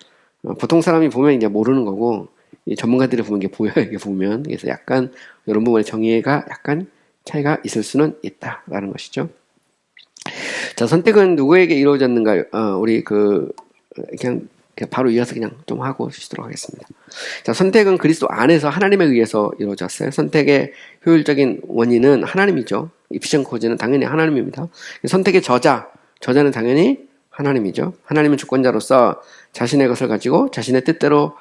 보통 사람이 보면 이제 모르는 거고 전문가들이 보면 이게 보여요. 이게 보면 그래서 약간 이런 부분의 정의가 약간 차이가 있을 수는 있다라는 것이죠. 자, 선택은 누구에게 이루어졌는가요? 우리 그냥 바로 이어서 그냥 좀 하고 쉬도록 하겠습니다. 자, 선택은 그리스도 안에서 하나님에 의해서 이루어졌어요. 선택의 효율적인 원인은 하나님이죠. 이피션 코즈는 당연히 하나님입니다. 선택의 저자는 당연히 하나님이죠. 하나님은 주권자로서 자신의 것을 가지고 자신의 뜻대로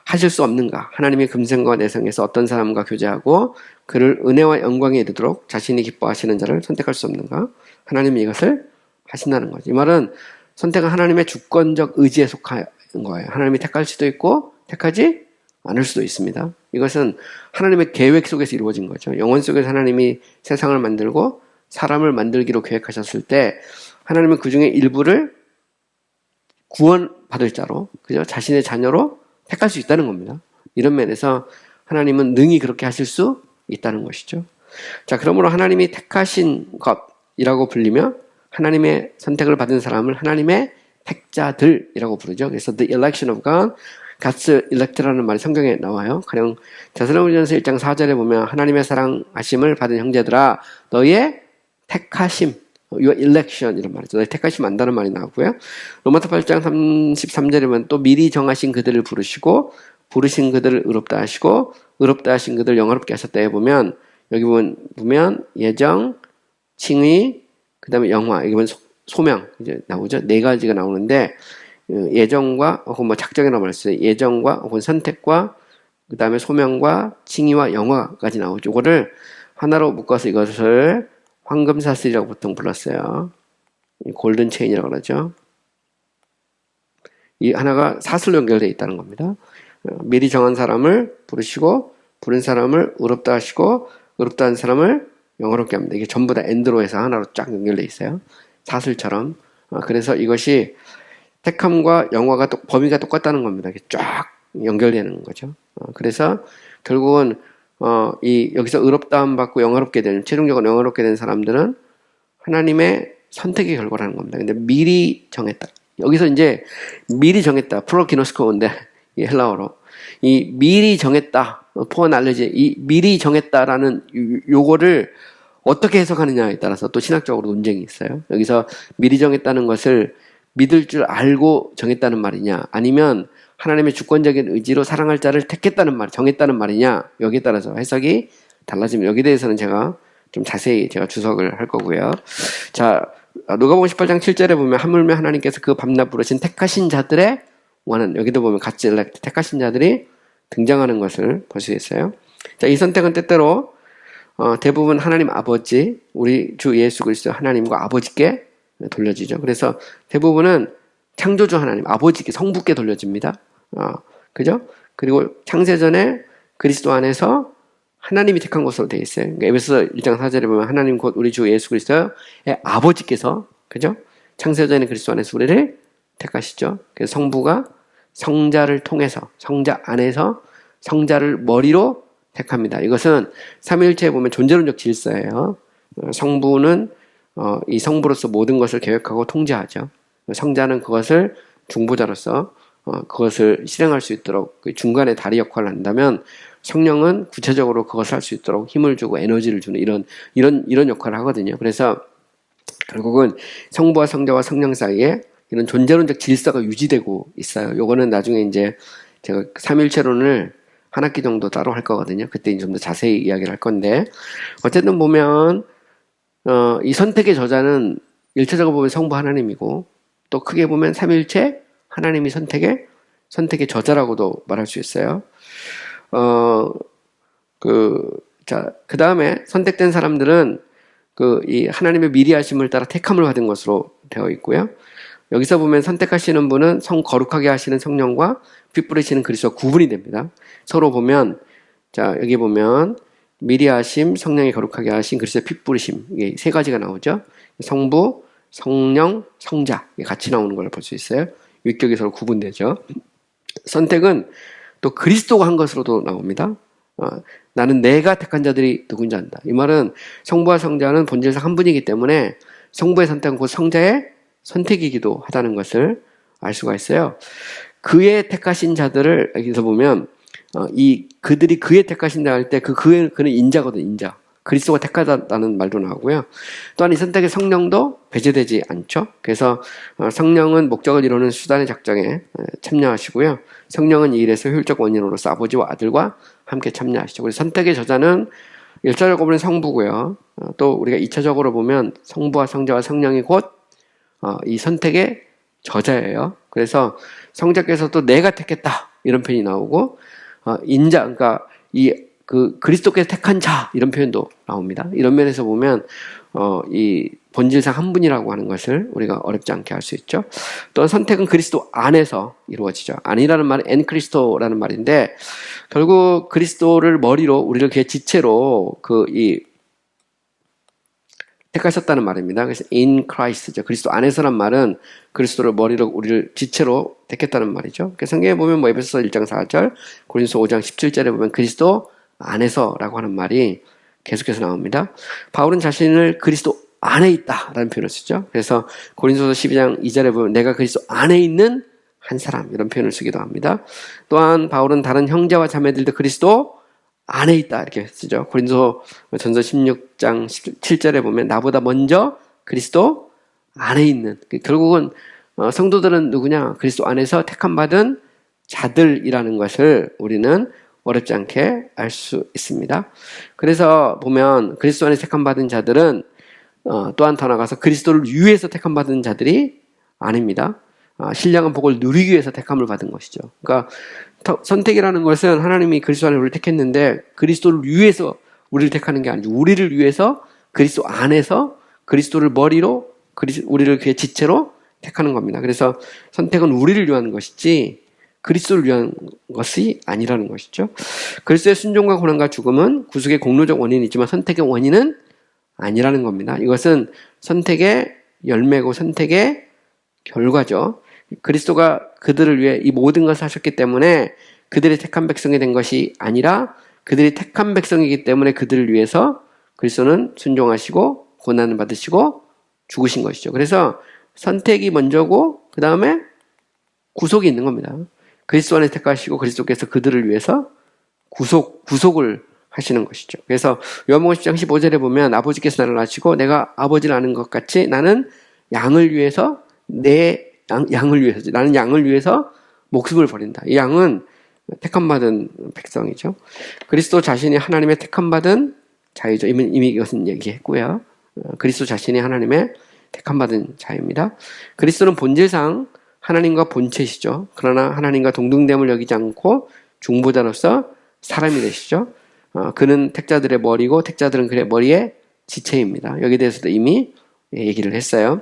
하실 수 없는가? 하나님의 금생과 내성에서 어떤 사람과 교제하고 그를 은혜와 영광에 이르도록 자신이 기뻐하시는 자를 선택할 수 없는가? 하나님이 이것을 하신다는 거죠. 이 말은 선택은 하나님의 주권적 의지에 속한 거예요. 하나님이 택할 수도 있고 택하지 않을 수도 있습니다. 이것은 하나님의 계획 속에서 이루어진 거죠. 영원 속에서 하나님이 세상을 만들고 사람을 만들기로 계획하셨을 때 하나님은 그 중에 일부를 구원받을 자로 그죠? 자신의 자녀로 택할 수 있다는 겁니다. 이런 면에서 하나님은 능히 그렇게 하실 수 있다는 것이죠. 자, 그러므로 하나님이 택하신 것이라고 불리며 하나님의 선택을 받은 사람을 하나님의 택자들이라고 부르죠. 그래서 the election of God, God's elect라는 말이 성경에 나와요. 가령 데살로니가전서 1장 4절에 보면 하나님의 사랑하심을 받은 형제들아 너희의 택하심, your election 이런 말이죠. 너희 택하심 안다는 말이 나오고요. 로마서 8장 33절에 보면 또 미리 정하신 그들을 부르시고 부르신 그들을 의롭다 하시고 의롭다 하신 그들을 영화롭게 하셨다에 보면 여기 보면 예정, 칭의, 그 다음에 영화, 이게 보면 소명 이제 나오죠. 네 가지가 나오는데 예정과 혹은 작정이라고 말했어요. 예정과 혹은 선택과 그 다음에 소명과 칭의와 영화까지 나오죠. 이거를 하나로 묶어서 이것을 황금사슬이라고 보통 불렀어요. 골든 체인이라고 그러죠. 이 하나가 사슬로 연결되어 있다는 겁니다. 미리 정한 사람을 부르시고 부른 사람을 의롭다 하시고 의롭다 한 사람을 영화롭게 합니다. 이게 전부 다 엔드로 해서 하나로 쫙 연결되어 있어요. 사슬처럼. 그래서 이것이 택함과 영화가 범위가 똑같다는 겁니다. 이게 쫙 연결되는 거죠. 그래서 결국은 여기서 의롭다함 받고 영화롭게 되는, 최종적으로 영화롭게 된 사람들은 하나님의 선택의 결과라는 겁니다. 근데 미리 정했다. 여기서 이제 미리 정했다. 프로키노스코인데 이 헬라어로 이 미리 정했다. 포어날레지 이 미리 정했다라는 요거를 어떻게 해석하느냐에 따라서 또 신학적으로 논쟁이 있어요. 여기서 미리 정했다는 것을 믿을 줄 알고 정했다는 말이냐, 아니면 하나님의 주권적인 의지로 사랑할 자를 택했다는 말, 정했다는 말이냐, 여기에 따라서 해석이 달라집니다. 여기에 대해서는 제가 좀 자세히 제가 주석을 할 거고요. 자, 누가복음 18장 7절에 보면 하물며 하나님께서 그 밤낮 부르신 택하신 자들의 원한, 여기도 보면 갓즈 엘렉트, 택하신 자들이 등장하는 것을 볼 수 있어요. 자, 이 선택은 때때로 대부분 하나님 아버지, 우리 주 예수 그리스도 하나님과 아버지께 돌려지죠. 그래서 대부분은 창조주 하나님, 아버지께, 성부께 돌려집니다. 그죠? 그리고 창세전에 그리스도 안에서 하나님이 택한 것으로 되어 있어요. 그러니까 에베소서 1장 4절에 보면 하나님 곧 우리 주 예수 그리스도의 아버지께서, 그죠? 창세전에 그리스도 안에서 우리를 택하시죠. 그래서 성부가 성자를 통해서, 성자 안에서 성자를 머리로 택합니다. 이것은 삼위일체에 보면 존재론적 질서예요. 성부는 이 성부로서 모든 것을 계획하고 통제하죠. 성자는 그것을 중보자로서 그것을 실행할 수 있도록 그 중간에 다리 역할을 한다면, 성령은 구체적으로 그것을 할 수 있도록 힘을 주고 에너지를 주는 이런 역할을 하거든요. 그래서 결국은 성부와 성자와 성령 사이에 이런 존재론적 질서가 유지되고 있어요. 요거는 나중에 이제 제가 삼일체론을 한 학기 정도 따로 할 거거든요. 그때 좀 더 자세히 이야기를 할 건데, 어쨌든 보면 이 선택의 저자는 일차적으로 보면 성부 하나님이고, 또 크게 보면 삼일체 하나님이 선택의 저자라고도 말할 수 있어요. 그 다음에 선택된 사람들은 이 하나님의 미리 하심을 따라 택함을 받은 것으로 되어 있고요. 여기서 보면 선택하시는 분은 성 거룩하게 하시는 성령과 피 뿌리시는 그리스도와 구분이 됩니다. 서로 보면, 자, 여기 보면 미리 하심, 성령이 거룩하게 하신 그리스도의 피 뿌리심, 이게 세 가지가 나오죠. 성부, 성령, 성자, 이게 같이 나오는 걸 볼 수 있어요. 위격이 서로 구분되죠. 선택은 또 그리스도가 한 것으로도 나옵니다. 나는 내가 택한 자들이 누군지 안다. 이 말은 성부와 성자는 본질상 한 분이기 때문에 성부의 선택은 곧 성자의 선택이기도 하다는 것을 알 수가 있어요. 그의 택하신 자들을 여기서 보면 그들이 그의 택하신 자 할 때 그는 인자거든, 인자. 그리스도가 택하다는 말도 나오고요. 또한 이 선택의 성령도 배제되지 않죠. 그래서 성령은 목적을 이루는 수단의 작정에 참여하시고요. 성령은 이 일에서 효율적 원인으로서 아버지와 아들과 함께 참여하시죠. 그래서 선택의 저자는 1차적으로 보면 성부고요. 또 우리가 2차적으로 보면 성부와 성자와 성령이 곧 이 선택의 저자예요. 그래서 성자께서도 내가 택했다 이런 표현이 나오고, 인자, 그러니까 그리스도께서 택한 자 이런 표현도 나옵니다. 이런 면에서 보면 이 본질상 한 분이라고 하는 것을 우리가 어렵지 않게 알 수 있죠. 또한 선택은 그리스도 안에서 이루어지죠. 안이라는 말은 엔 크리스토라는 말인데, 결국 그리스도를 머리로, 우리를 그의 지체로 택하셨다는 말입니다. 그래서 in Christ죠. 그리스도 안에서란 말은 그리스도를 머리로, 우리를 지체로 택했다는 말이죠. 성경에 보면 에베소서 1장 4절, 고린도서 5장 17절에 보면 그리스도 안에서라고 하는 말이 계속해서 나옵니다. 바울은 자신을 그리스도 안에 있다라는 표현을 쓰죠. 그래서 고린도서 12장 2절에 보면 내가 그리스도 안에 있는 한 사람, 이런 표현을 쓰기도 합니다. 또한 바울은 다른 형제와 자매들도 그리스도 안에 있다 이렇게 쓰죠. 고린도서 전서 16장 7절에 보면 나보다 먼저 그리스도 안에 있는, 결국은 성도들은 누구냐? 그리스도 안에서 택함받은 자들이라는 것을 우리는 어렵지 않게 알 수 있습니다. 그래서 보면 그리스도 안에 택함받은 자들은 또한 더 나아가서 그리스도를 위해서 택함받은 자들이 아닙니다. 신령한 복을 누리기 위해서 택함을 받은 것이죠. 그러니까 선택이라는 것은 하나님이 그리스도 안에 우리를 택했는데 그리스도를 위해서 우리를 택하는 게 아니죠. 우리를 위해서 그리스도 안에서 그리스도를 머리로, 우리를 그의 지체로 택하는 겁니다. 그래서 선택은 우리를 위한 것이지 그리스도를 위한 것이 아니라는 것이죠. 그리스도의 순종과 고난과 죽음은 구속의 공로적 원인이지만 선택의 원인은 아니라는 겁니다. 이것은 선택의 열매고 선택의 결과죠. 그리스도가 그들을 위해 이 모든 것을 하셨기 때문에 그들이 택한 백성이 된 것이 아니라 그들이 택한 백성이기 때문에 그들을 위해서 그리스도는 순종하시고 고난을 받으시고 죽으신 것이죠. 그래서 선택이 먼저고 그 다음에 구속이 있는 겁니다. 그리스도 안에 택하시고 그리스도께서 그들을 위해서 구속을 하시는 것이죠. 그래서 요한복음 10장 15절에 보면 아버지께서 나를 아시고 내가 아버지를 아는 것 같이 나는 양을 위해서 나는 양을 위해서 목숨을 버린다. 이 양은 택함받은 백성이죠. 그리스도 자신이 하나님의 택함받은 자유죠. 이미 이것은 얘기했고요. 그리스도 자신이 하나님의 택함받은 자입니다. 그리스도는 본질상 하나님과 본체시죠. 그러나 하나님과 동등됨을 여기지 않고 중보자로서 사람이 되시죠. 그는 택자들의 머리고 택자들은 그의 머리의 지체입니다. 여기에 대해서도 이미 얘기를 했어요.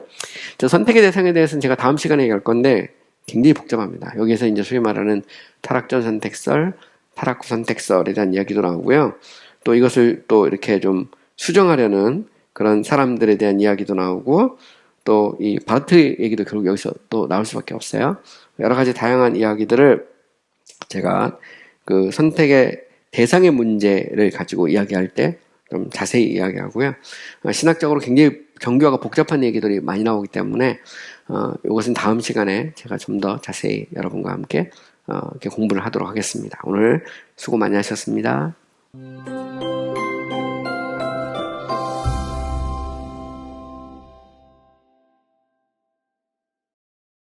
선택의 대상에 대해서는 제가 다음 시간에 얘기할 건데 굉장히 복잡합니다. 여기에서 이제 소위 말하는 타락전 선택설, 타락 후 선택설에 대한 이야기도 나오고요. 또 이것을 또 이렇게 좀 수정하려는 그런 사람들에 대한 이야기도 나오고 또 이 바르트 얘기도 결국 여기서 또 나올 수밖에 없어요. 여러 가지 다양한 이야기들을 제가 그 선택의 대상의 문제를 가지고 이야기할 때 좀 자세히 이야기하고요. 신학적으로 굉장히 정교하고 복잡한 얘기들이 많이 나오기 때문에 이것은 다음 시간에 제가 좀 더 자세히 여러분과 함께 이렇게 공부를 하도록 하겠습니다. 오늘 수고 많이 하셨습니다.